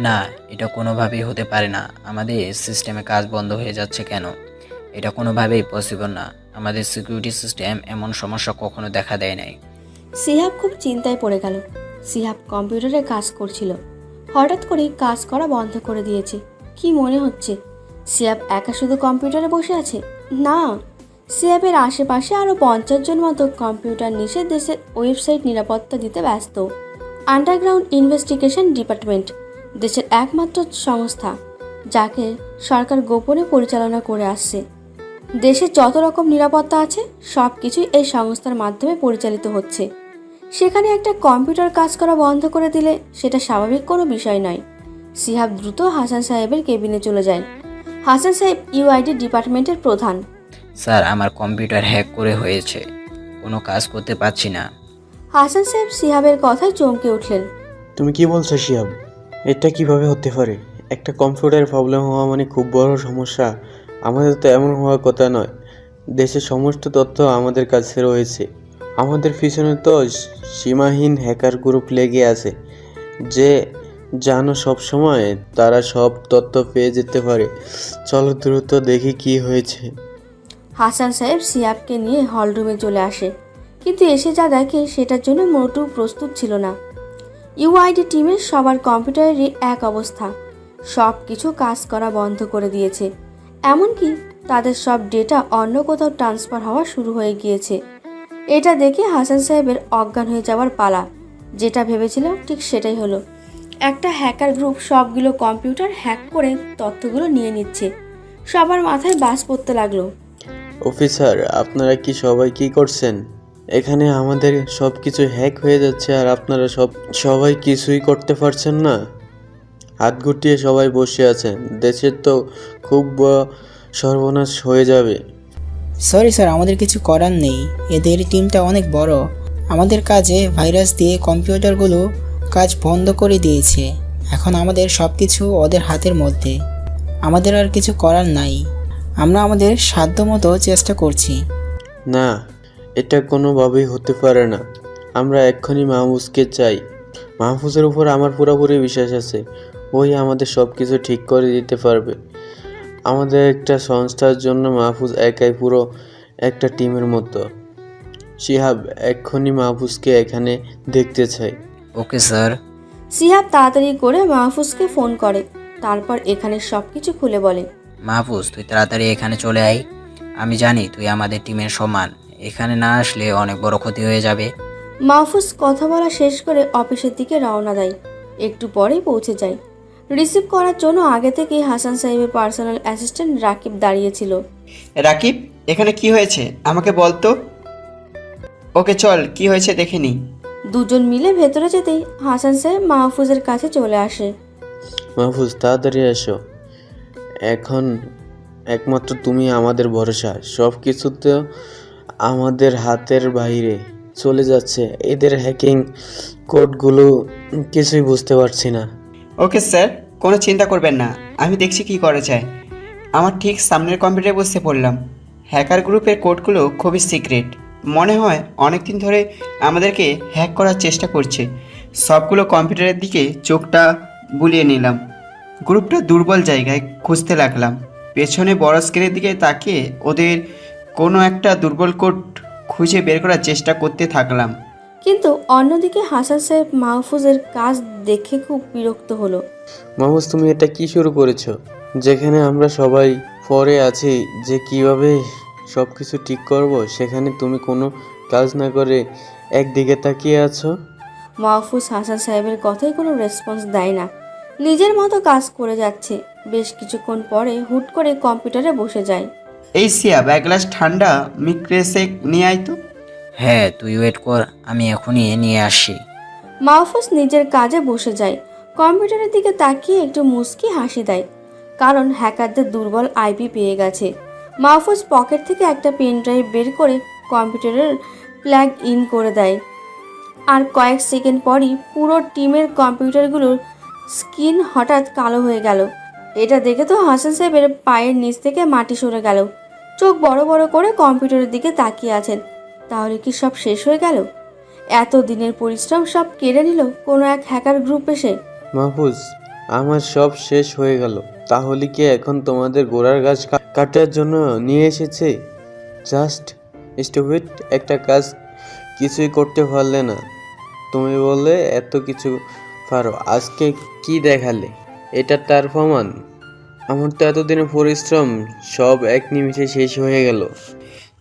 না, এটা কোনোভাবেই হতে পারে না। আমাদের সিস্টেমে কাজ বন্ধ হয়ে যাচ্ছে কেন? এটা কোনোভাবেই পসিবল না। আমাদের সিকিউরিটি সিস্টেম এমন সমস্যা কখনো দেখা দেয় নাই। সিহাব খুব চিন্তায় পড়ে গেল। সিহাব কম্পিউটারে কাজ করছিল, হঠাৎ করে কাজ করা বন্ধ করে দিয়েছে। কি মনে হচ্ছে সিহাব একা শুধু কম্পিউটারে বসে আছে? না, সিহাবের আশেপাশে আরও 50 জন মতো কম্পিউটার নিষেধ দেশের ওয়েবসাইট নিরাপত্তা দিতে ব্যস্ত। আন্ডারগ্রাউন্ড ইনভেস্টিগেশন ডিপার্টমেন্ট দেশের একমাত্র সংস্থা যাকে সরকার গোপনে পরিচালনা করে আসছে। দেশে যত রকম নিরাপত্তা আছে সব কিছুই এই সংস্থার মাধ্যমে পরিচালিত হচ্ছে। সেখানে একটা কম্পিউটার কাজ করা বন্ধ করে দিলে সেটা স্বাভাবিক কোনো বিষয় নয়। সিহাব দ্রুত হাসান সাহেবের কেবিনে চলে যায়। হাসান সাহেব ইউআইডি ডিপার্টমেন্টের প্রধান। স্যার, আমার কম্পিউটার হ্যাক করে হয়েছে, কোনো কাজ করতে পারছি না। হাসান সাহেব সিহাবের কথায় চমকে উঠলেন। তুমি কি বলছো শিয়াব? এটা কিভাবে হতে পারে? একটা কম্পিউটার প্রবলেম হওয়া মানে খুব বড় সমস্যা। আমাদের তো এমন হওয়ার কথা নয়। দেশের সমস্ত তথ্য আমাদের কাছে রয়েছে। আমাদের পিছনে তো সীমাহীন হ্যাকার গ্রুপ লেগে আছে যে জানো সব সময় তারা সব তথ্য পেয়ে যেতে পারে। চলো দ্রুত দেখি কি হয়েছে। হাসান সাহেব সিহাবকে নিয়ে হলরুমে চলে আসে, কিন্তু এসে যা দেখে সেটার জন্য মোটেও প্রস্তুত ছিল না। ইউআইডি টিমের সবার কম্পিউটারেরই এক অবস্থা, সব কিছু কাজ করা বন্ধ করে দিয়েছে। এমনকি তাদের সব ডেটা অন্য কোথাও ট্রান্সফার হওয়া শুরু হয়ে গিয়েছে। এটা দেখে হাসান সাহেবের অজ্ঞান হয়ে যাওয়ার পালা। যেটা ভেবেছিল ঠিক সেটাই হলো। একটা হ্যাকার গ্রুপ সবগুলো কম্পিউটার হ্যাক করে তথ্যগুলো নিয়ে নিচ্ছে। সবার মাথায় বাজ পড়তে লাগলো। অফিসার, আপনারা কি সবাই কি করছেন? এখানে আমাদের সব কিছু হ্যাক হয়ে যাচ্ছে আর আপনারা সবাই কিছুই করতে পারছেন না। হাত গুটিয়ে সবাই বসে আছেন। দেশের তো খুব সর্বনাশ হয়ে যাবে। সরি স্যার, আমাদের কিছু করার নেই। এদের টিমটা অনেক বড়। আমাদের কাজে ভাইরাস দিয়ে কম্পিউটারগুলো কাজ বন্ধ করে দিয়েছে। এখন আমাদের সব কিছু ওদের হাতের মধ্যে। আমাদের আর কিছু করার নাই। আমরা আমাদের সাধ্যমতো চেষ্টা করছি। না, এটা কোনোভাবেই হতে পারে না। আমরা এক্ষুনি মাহফুজকে চাই। মাহফুজের উপর আমার পুরোপুরি বিশ্বাস আছে। ওই আমাদের সব কিছু ঠিক করে দিতে পারবে। আমাদের একটা সংস্থার জন্য মাহফুজ একাই পুরো একটা টিমের মতো। শিহাব, এক্ষুনি মাহফুজকে এখানে দেখতে চাই। Okay sir. সিহাব তাড়াতাড়ি করে মাহফুজকে ফোন করে, তারপর এখানে সব কিছু খুলে বলে। মাহফুজ, তুই তাড়াতাড়ি এখানে চলে আয়। আমি জানি তুই আমাদের টিমের সমান। এখানে না আসলে অনেক বড় ক্ষতি হয়ে যাবে। মাহফুজ কথা বলা শেষ করে অফিসের দিকে রওনা দেয়। একটু পরেই পৌঁছে যায়। রিসিভ করার জন্য আগে থেকেই হাসান সাহেবের পার্সোনাল অ্যাসিস্ট্যান্ট রাকিব দাঁড়িয়েছিল। রাকিব, এখানে কি হয়েছে আমাকে বল তো। ওকে চল, কি হয়েছে দেখে নি। দুজন মিলে ভেতরে যেতেই হাসান সাহেব মাহফুজের কাছে চলে আসে। মাহফুজ, তাড়াতাড়ি এসো। এখন একমাত্র তুমি আমাদের ভরসা। সব কিছুতে আমাদের হাতের বাইরে চলে যাচ্ছে। এদের হ্যাকিং কোডগুলো কিছুই বুঝতে পারছি না। ওকে স্যার, কোনো চিন্তা করবেন না, আমি দেখছি কি করা যায়। আমার ঠিক সামনের কম্পিউটারে বসে পড়লাম। হ্যাকার গ্রুপের কোডগুলো খুবই সিক্রেট। মনে হয় অনেক দিন ধরে আমাদেরকে হ্যাক করার চেষ্টা করছে। সবগুলো কম্পিউটারের দিকে চোখটা বুলিয়ে নিলাম। গ্রুপটা দুর্বল জায়গায় খুঁজতে লাগলাম। পেছনে বড় স্ক্রিনের দিকে তাকিয়ে ওদের কোনো একটা দুর্বল কোড খুঁজে বের করার চেষ্টা করতে থাকলাম। কিন্তু অন্যদিকে হাসান সাহেব মাহফুজের কাজ দেখে খুব বিরক্ত হলো। মাহফুজ, তুমি এটা কি শুরু করেছো? যেখানে আমরা সবাই পরে আছি যে কিভাবে সব কিছু ঠিক করব, সেখানে তুমি কোনো কাজ না করে একদিকে তাকিয়ে আছো। মাহফুজ হাসান সাহেবের কথায় কোনো রেসপন্স দেয় না, নিজের মতো কাজ করে যাচ্ছে। বেশ কিছুক্ষণ পরে হুট করে কম্পিউটারে বসে যায়। এই সিয়াব, এক গ্লাস ঠান্ডা মিক্রেসেক নিয়ে আয় তো। হ্যাঁ, তুই ওয়েট কর, আমি এখনই নিয়ে আসি। মাহফুজ নিজের কাজে বসে যায়। কম্পিউটারের দিকে তাকিয়ে একটু মুচকি হাসি দেয়, কারণ হ্যাকারদের দুর্বল আইপি পেয়ে গেছে। মাহফুজ পকেট থেকে একটা পেন ড্রাইভ বের করে কম্পিউটারের প্লাগ ইন করে দেয়। আর কয়েক সেকেন্ড পরই পুরো টিমের কম্পিউটারগুলোর স্ক্রিন হঠাৎ কালো হয়ে গেল। এটা দেখে তো হাসান সাহেবের পায়ের নিচ থেকে মাটি সরে গেল। চোখ বড় বড় করে কম্পিউটারের দিকে তাকিয়ে আছেন। তাহলে কি সব শেষ হয়ে গেল? এত দিনের পরিশ্রম সব কেড়ে নিল কোনো এক হ্যাকার গ্রুপ এসে। মাহফুজ, আমার সব শেষ হয়ে গেল। তাহলে কি এখন তোমাদের গোড়ার গাছ কাটার জন্য নিয়ে এসেছে? জাস্ট স্টুপিড একটা কাজ, কিছুই করতে পারলে না। তুমি বললে এত কিছু পারো, আজকে কি দেখালে? এটা তার প্রমাণ। আমার তো এতদিনের পরিশ্রম সব এক নিমিষে শেষ হয়ে গেল।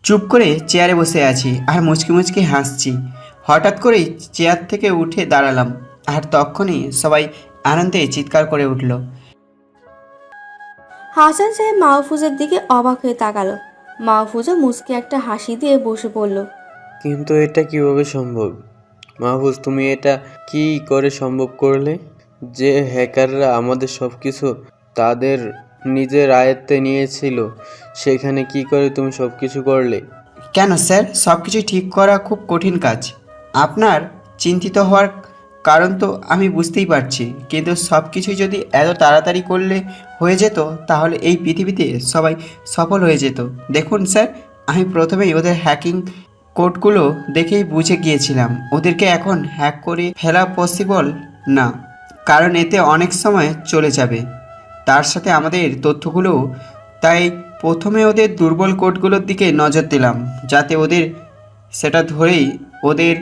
চুপ করে চেয়ারে বসে আছি আর মুচকি মুচকি হাসছি। হঠাৎ করেই চেয়ার থেকে উঠে দাঁড়ালাম, আর তখনই সবাই আনন্দে চিৎকার করে উঠল। হাসান সাহেব মাহফুজের দিকে অবাক হয়ে তাকালো। মাহফুজও মুচকে একটা হাসি দিয়ে বসে পড়ল। কিন্তু এটা কিভাবে সম্ভব? মাহফুজ, তুমি এটা কি করে সম্ভব করলে? যে হ্যাকাররা আমাদের সব কিছু তাদের নিজের আয়ত্তে নিয়েছিল, সেখানে কি করে তুমি সব কিছু করলে? কেন স্যার, সব কিছু ঠিক করা খুব কঠিন কাজ। আপনার চিন্তিত হওয়ার কারণ তো আমি বুঝতেই পারছি, কিন্তু সব কিছুই যদি এত তাড়াতাড়ি করলে হয়ে যেত তাহলে এই পৃথিবীতে সবাই সফল হয়ে যেত। দেখুন স্যার, আমি প্রথমেই ওদের হ্যাকিং কোডগুলো দেখেই বুঝে গিয়েছিলাম ওদেরকে এখন হ্যাক করে ফেলা পসিবল না, কারণ এতে অনেক সময় চলে যাবে, তার সাথে আমাদের তথ্যগুলো। তাই প্রথমে ওদের দুর্বল কোডগুলোর দিকে নজর দিলাম, যাতে ওদের সেটা ধরেই ওদের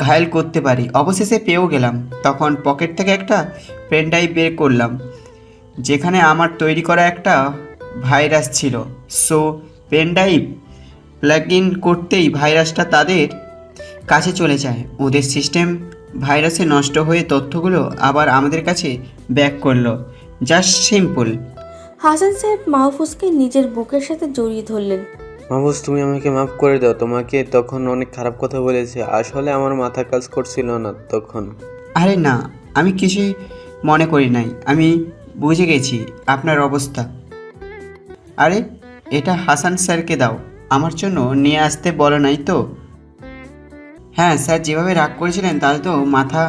ঘায়েল করতে পারি। অবশেষে পেয়েও গেলাম। তখন পকেট থেকে একটা পেন ড্রাইভ বের করলাম, যেখানে আমার তৈরি করা একটা ভাইরাস ছিল। So pen drive plug in করতেই ভাইরাসটা তাদের কাছে চলে যায়। ওদের সিস্টেম ভাইরাসে নষ্ট হয়ে তথ্যগুলো আবার আমাদের কাছে ব্যাক করলো। Just simple. হাসান সাহেব মাহফুজকে নিজের বুকের সাথে জড়িয়ে ধরলেন। মাহফুজ, তুমি আমাকে মাফ করে দাও। তোমাকে তখন অনেক খারাপ কথা বলেছি। আসলে আমার মাথা কাজ করছিল না তখন। আরে না, আমি কিছুই মনে করি নাই। আমি বুঝে গেছি আপনার অবস্থা। আরে এটা হাসান স্যারকে দাও, আমার জন্য নিয়ে আসতে বলো নাই তো? হ্যাঁ স্যার, যেভাবে রাগ করেছিলেন তাতে তো মাথা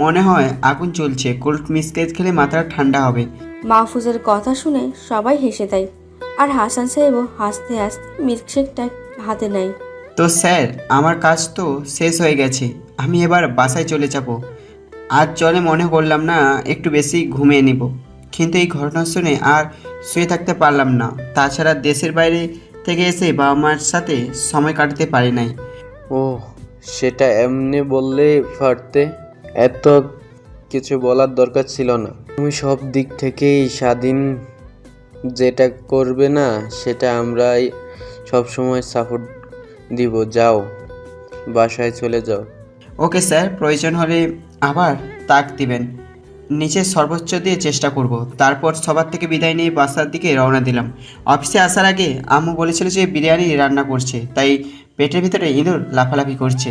মনে হয় আগুন চলছে। কোল্ড মিসকেট খেলে মাথাটা ঠান্ডা হবে। মাহফুজের কথা শুনে সবাই হেসে দেয়, আর হাসান সাহেবও হাসতে হাসতে মিল্কশেকটা হাতে নেয়। তো স্যার, আমার কাজ তো শেষ হয়ে গেছে, আমি এবার বাসায় চলে যাব। আজ চলে মনে করলাম না একটু বেশি ঘুমিয়ে নিব, কিন্তু এই ঘটনা শুনে আর শুয়ে থাকতে পারলাম না। তাছাড়া দেশের বাইরে থেকে এসে বাবা মার সাথে সময় কাটাতে পারি নাই। ও, সেটা এমনি বললে পারতে, এত কিছু বলার দরকার ছিল না। তুমি সব দিক থেকেই স্বাধীন, যেটা করবে না সেটা আমরাই সবসময় সাপোর্ট দিব। যাও, বাসায় চলে যাও। ওকে স্যার, প্রয়োজন হলে আবার তাক দিবেন। নিচের সর্বোচ্চ দিয়ে চেষ্টা করব। তারপর সবার থেকে বিদায় নিয়ে বাসার দিকে রওনা দিলাম। অফিসে আসার আগে আম্মু বলেছিল যে বিরিয়ানি রান্না করছে, তাই পেটের ভিতরে ইঁদুর লাফালাফি করছে।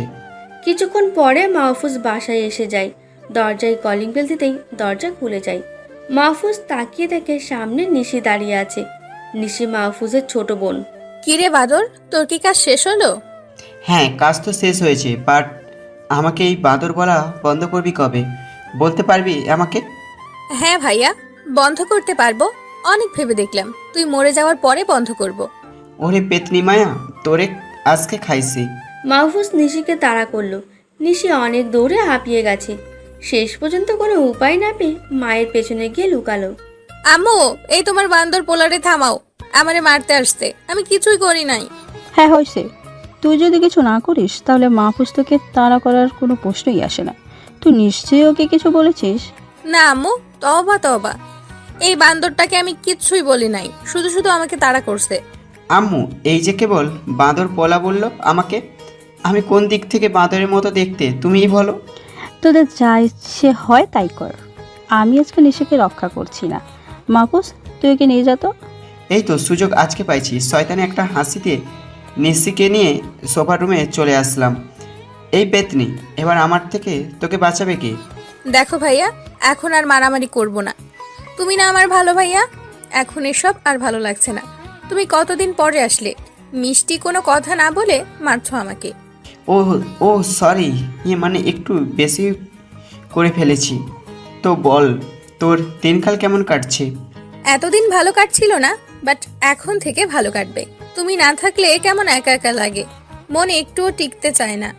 কিছুক্ষণ পরে মাহফুজ বাসায় এসে যায়। দরজায় কলিং বেল দিতেই দরজা খুলে যায়। মাহফুজ তাকিয়ে দেখে সামনে নিশি দাঁড়িয়ে আছে। নিশি মাহফুজের ছোট বোন। কিরে বাদর, তোর কি কাজ শেষ হলো? হ্যাঁ, কাজ তো শেষ হয়েছে, বাট আমাকে এই বাদর বলা বন্ধ করবি কবে? বলতে পারবি আমাকে? হ্যাঁ ভাইয়া, বন্ধ করতে পারবো। অনেক ভেবে দেখলাম তুই মরে যাওয়ার পরে বন্ধ করব। ওরে পেতনি মায়া, তোরে আজকে খাইছি। মাহফুজ নিশিকে তাড়া করলো। নিশি অনেক দৌড়ে হাঁপিয়ে গেছে। শেষ পর্যন্ত কোনো উপায় না পেয়ে মায়ের পেছনে গিয়ে লুকালো। আম্মু, এই তোমার বান্দর পোলারে থামাও, আমারে মারতে আসতে। আমি কিছুই করি নাই। হ্যাঁ হয়েছে, তুই যদি কিছু না করিস তাহলে মাহফুজ তোকে তাড়া করার কোনো প্রশ্নই আসে না। তুই নিশ্চয়ই ওকে কিছু বলেছিস। না আম্মু, তওবা তওবা, এই বান্দরটাকে আমি কিচ্ছুই বলি নাই, শুধু শুধু আমাকে তাড়া করছে। আম্মু, এই যে কেবল বাঁদর পলা বললো আমাকে, আমি কোন দিক থেকে বাঁদরের মতো দেখতে তুমিই বলো। তোদের যা ইচ্ছে হয় তাই কর, আমি আজকে নিশাকে রক্ষা করছি না। মাহফুজ, তুই ওকে নিয়ে যা তো। এই তো সুযোগ আজকে পাইছি। শয়তানি একটা হাসিতে নিশিকে নিয়ে সোফা রুমে চলে আসলাম। এই পেতনি, এবার আমার থেকে তোকে বাঁচাবে কে? দেখো ভাইয়া, এখন আর মারামারি করব না। তুমি না আমার ভালো ভাইয়া, এখন এসব আর ভালো লাগছে না। তুমি কতদিন পরে আসলে, মিষ্টি কোনো কথা না বলে মারছো আমাকে। ও ও সরি, মানে একটু বেশি করে ফেলেছি। তো বল, তোর দিনকাল কেমন কাটছে? এতদিন ভালো কাটছিল না, বাট এখন থেকে ভালো কাটবে। তুমি না থাকলে কেমন একা একা লাগে, মনে একটুও টিকতে চায় না।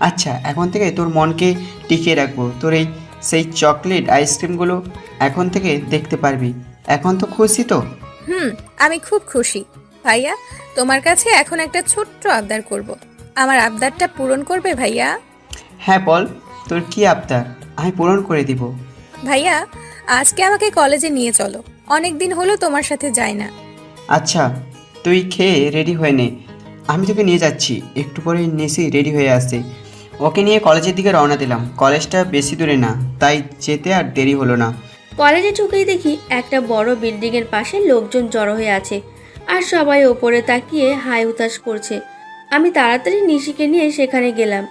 আচ্ছা, এখন থেকে তোর মনকে টিকিয়ে রাখবো। তোর সেই চকলেট আইসক্রিমগুলো এখন থেকে দেখতে পারবি। এখন তো খুশি তো? আমি খুব খুশি। ভাইয়া, তোমার কাছে এখন একটা ছোট্ট আবদার করব। আমার আবদারটা পূরণ করবে ভাইয়া? হ্যাঁ বল, তোর কি আবদার, আমি পূরণ করে দিব। ভাইয়া, আজকে আমাকে কলেজে নিয়ে চলো। অনেক দিন হলো তোমার সাথে যাই না। আচ্ছা, তুই খেয়ে রেডি হয়ে নে, আমি তোকে নিয়ে যাচ্ছি। একটু পরে নিশি রেডি হয়ে আসছে। ওকে নিয়ে কলেজের দিকে রওনা দিলাম। কলেজটা বেশি দূরে না, তাই যেতে আর দেরি হলো না। কলেজে ঢুকেই দেখি একটা বড় বিল্ডিংয়ের পাশে লোকজন জড়ো হয়ে আছে আর সবাই ওপরে তাকিয়ে হাই হুতাশ করছে। আমি তাড়াতাড়ি নিশিকে নিয়ে সেখানে গেলাম।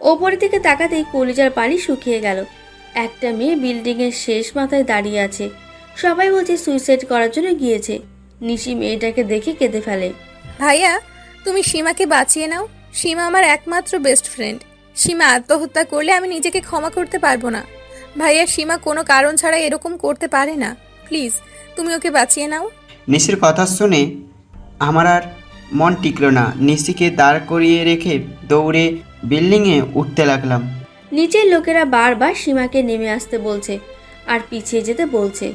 ওপরের দিকে তাকাতেই কলিজার পানি শুকিয়ে গেল। একটা মেয়ে বিল্ডিংয়ের শেষ মাথায় দাঁড়িয়ে আছে। সবাই বলছে সুইসাইড করার জন্য গিয়েছে। নিশি মেয়েটাকে দেখে কেঁদে ফেলে। ভাইয়া, তুমি সীমাকে বাঁচিয়ে নাও। সীমা আমার একমাত্র বেস্ট ফ্রেন্ড। সীমা আত্মহত্যা করলে আমি নিজেকে ক্ষমা করতে পারবো না। ভাইয়া, সীমা কোনো কারণ ছাড়া এরকম করতে পারে না। প্লিজ, তুমি ওকে বাঁচিয়ে নাও। নিশির কথা শুনে আমার আর মন টিকলো না। নিশিকে দাঁড় করিয়ে রেখে দৌড়ে বিল্ডিংয়ে উঠতে লাগলাম। নিচের লোকেরা বারবার সীমাকে নেমে আসতে বলছে আর পিছিয়ে যেতে বলছে,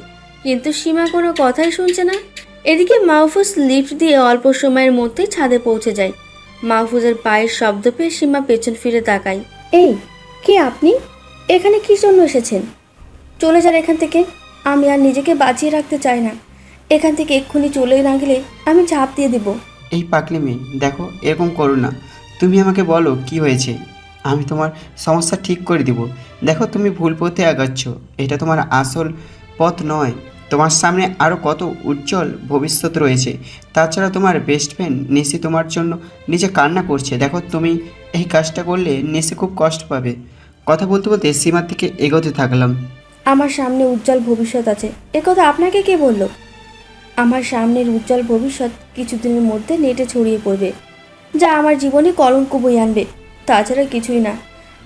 কিন্তু সীমা কোনো কথাই শুনছে না। এদিকে মাহফুজ লিফট দিয়ে অল্প সময়ের মধ্যে ছাদে পৌঁছে যায়। মাহফুজের পায়ের শব্দ পেয়ে সীমা পেছন ফিরে তাকায়। এই, কে আপনি? এখানে কি জন্য এসেছেন? চলে যান এখান থেকে। আমি আর নিজেকে বাঁচিয়ে রাখতে চাই না। এখান থেকে এক্ষুনি চলে না গেলে আমি ঝাঁপ দিয়ে দেব। এই পাগলি মেয়ে, দেখো এরকম করো না। তুমি আমাকে বলো কি হয়েছে, আমি তোমার সমস্যা ঠিক করে দিব। দেখো তুমি ভুল পথে আগাচ্ছ, এটা তোমার আসল পথ নয়। তোমার সামনে আরও কত উজ্জ্বল ভবিষ্যৎ রয়েছে। তাছাড়া তোমার বেস্ট ফ্রেন্ড নিশি তোমার জন্য নিজে কান্না করছে। দেখো তুমি এই কাজটা করলে নিশি খুব কষ্ট পাবে। কথা বলতে বলতে সীমার দিকে এগোতে থাকলাম। আমার সামনে উজ্জ্বল ভবিষ্যৎ আছে, একথা আপনাকে কে বলল? আমার সামনের উজ্জ্বল ভবিষ্যৎ কিছুদিনের মধ্যে নেটে ছড়িয়ে পড়বে, যা আমার জীবনে কলঙ্ক বয়ে আনবে। তাছাড়া কিছুই না।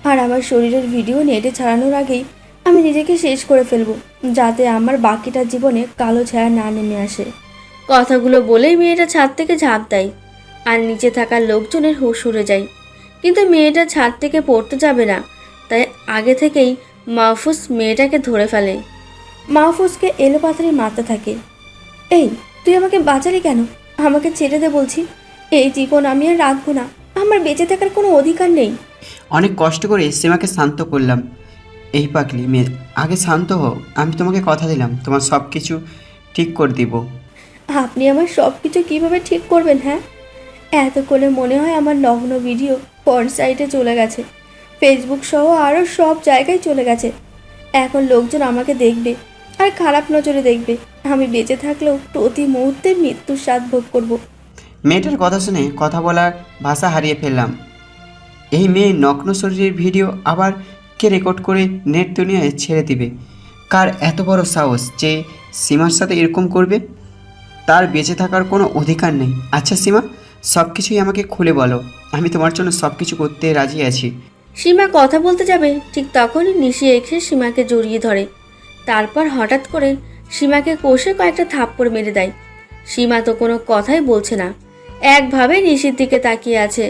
আর আমার শরীরের ভিডিও নেটে ছাড়ানোর আগেই আমি নিজেকে শেষ করে ফেলবো, যাতে আমার বাকিটা জীবনে কালো ছায়া না নেমে আসে। কথাগুলো বলেই মেয়েটা ছাদ থেকে ঝাঁপ দেয় আর নিচে থাকা লোকজনের হুঁশ উড়ে যায়। কিন্তু মেয়েটা ছাদ থেকে পড়তে যাবে না, তাই আগে থেকেই মাহফুজ মেয়েটাকে ধরে ফেলে। মাহফুজকে এলোপাথারি মারতে থাকে। এই, তুই আমাকে বাঁচালি কেন? আমাকে ছেড়ে দে বলছি। এই জীবন আমি আর রাখবো না। আমার বেঁচে থাকার কোনো অধিকার নেই। অনেক কষ্ট করে সীমাকে শান্ত করলাম। এই পাগলি মেয়ে, আগে শান্ত হও। আমি তোমাকে কথা দিলাম তোমার সব কিছু ঠিক করে দিব। আপনি আমার সব কিছু কীভাবে ঠিক করবেন? হ্যাঁ, এতক্ষণে মনে হয় আমার নগ্ন ভিডিও পর্ন সাইটে চলে গেছে, ফেসবুক সহ আরও সব জায়গায় চলে গেছে। এখন লোকজন আমাকে দেখবে আর খারাপ নজরে দেখবে। আমি বেঁচে থাকলেও প্রতি মুহূর্তে মৃত্যুর স্বাদ ভোগ করব। মেয়েটার কথা শুনে কথা বলার ভাষা হারিয়ে ফেললাম। এই মেয়ে নগ্ন শরীরের ভিডিও আবার কে রেকর্ড করে নেট দুনিয়ায় ছেড়ে দিবে? কার এত বড় সাহস যে সীমার সাথে এরকম করবে? তার বেঁচে থাকার কোনো অধিকার নেই। আচ্ছা সীমা, সব কিছুই আমাকে খুলে বলো। আমি তোমার জন্য সব কিছু করতে রাজি আছি। সীমা কথা বলতে যাবে, ঠিক তখনই নিশি এসে সীমাকে জড়িয়ে ধরে। তারপর হঠাৎ করে সীমাকে কষে কয়েকটা থাপ্পড় মেরে দেয়। সীমা তো কোনো কথাই বলছে না, একভাবে নিশির দিকে তাকিয়ে আছে।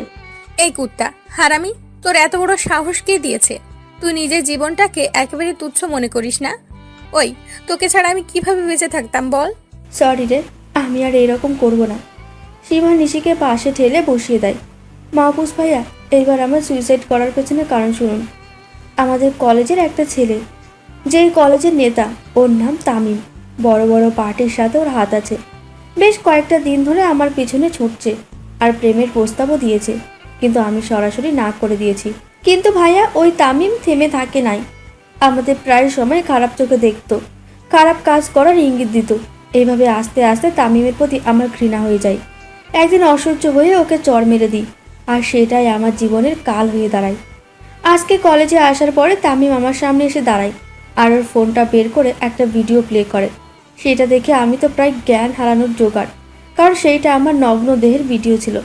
এই কুত্তা হারামি, তোর এত বড় সাহস কে দিয়েছে? তুই নিজের জীবনটাকে একেবারে তুচ্ছ মনে করিস না? ওই, তোকে ছাড়া আমি কিভাবে বেঁচে থাকতাম বল? সরি রে, আমি আর এরকম করব না। সীমা নিশিকে পাশে ঠেলে বসিয়ে দেয়। মাহফুজ ভাইয়া, এইবার আমার সুইসাইড করার পেছনে কারণ শুনুন। আমাদের কলেজের একটা ছেলে, যেই কলেজের নেতা, ওর নাম তামিম। বড় বড় পার্টির সাথে ওর হাত আছে। বেশ কয়েকটা দিন ধরে আমার পিছনে ছুটছে আর প্রেমের প্রস্তাবও দিয়েছে, কিন্তু আমি সরাসরি না করে দিয়েছি। কিন্তু ভাইয়া, ওই তামিম থেমে থাকে নাই। আমাদের প্রায় সময় খারাপ চোখে দেখতো, খারাপ কাজ করার ইঙ্গিত দিত। এইভাবে আস্তে আস্তে তামিমের প্রতি আমার ঘৃণা হয়ে যায়। একদিন অসহ্য হয়ে ওকে চড় মেরে দিই, আর সেটাই আমার জীবনের কাল হয়ে দাঁড়ায়। আজকে কলেজে আসার পরে তামিম আমার সামনে এসে দাঁড়ায় আর ওর ফোনটা বের করে একটা ভিডিও প্লে করে। সেটা দেখে আমি তো প্রায় জ্ঞান হারানোর জোগাড়, কারণ সেইটা আমার নগ্ন দেহের ভিডিও ছিল।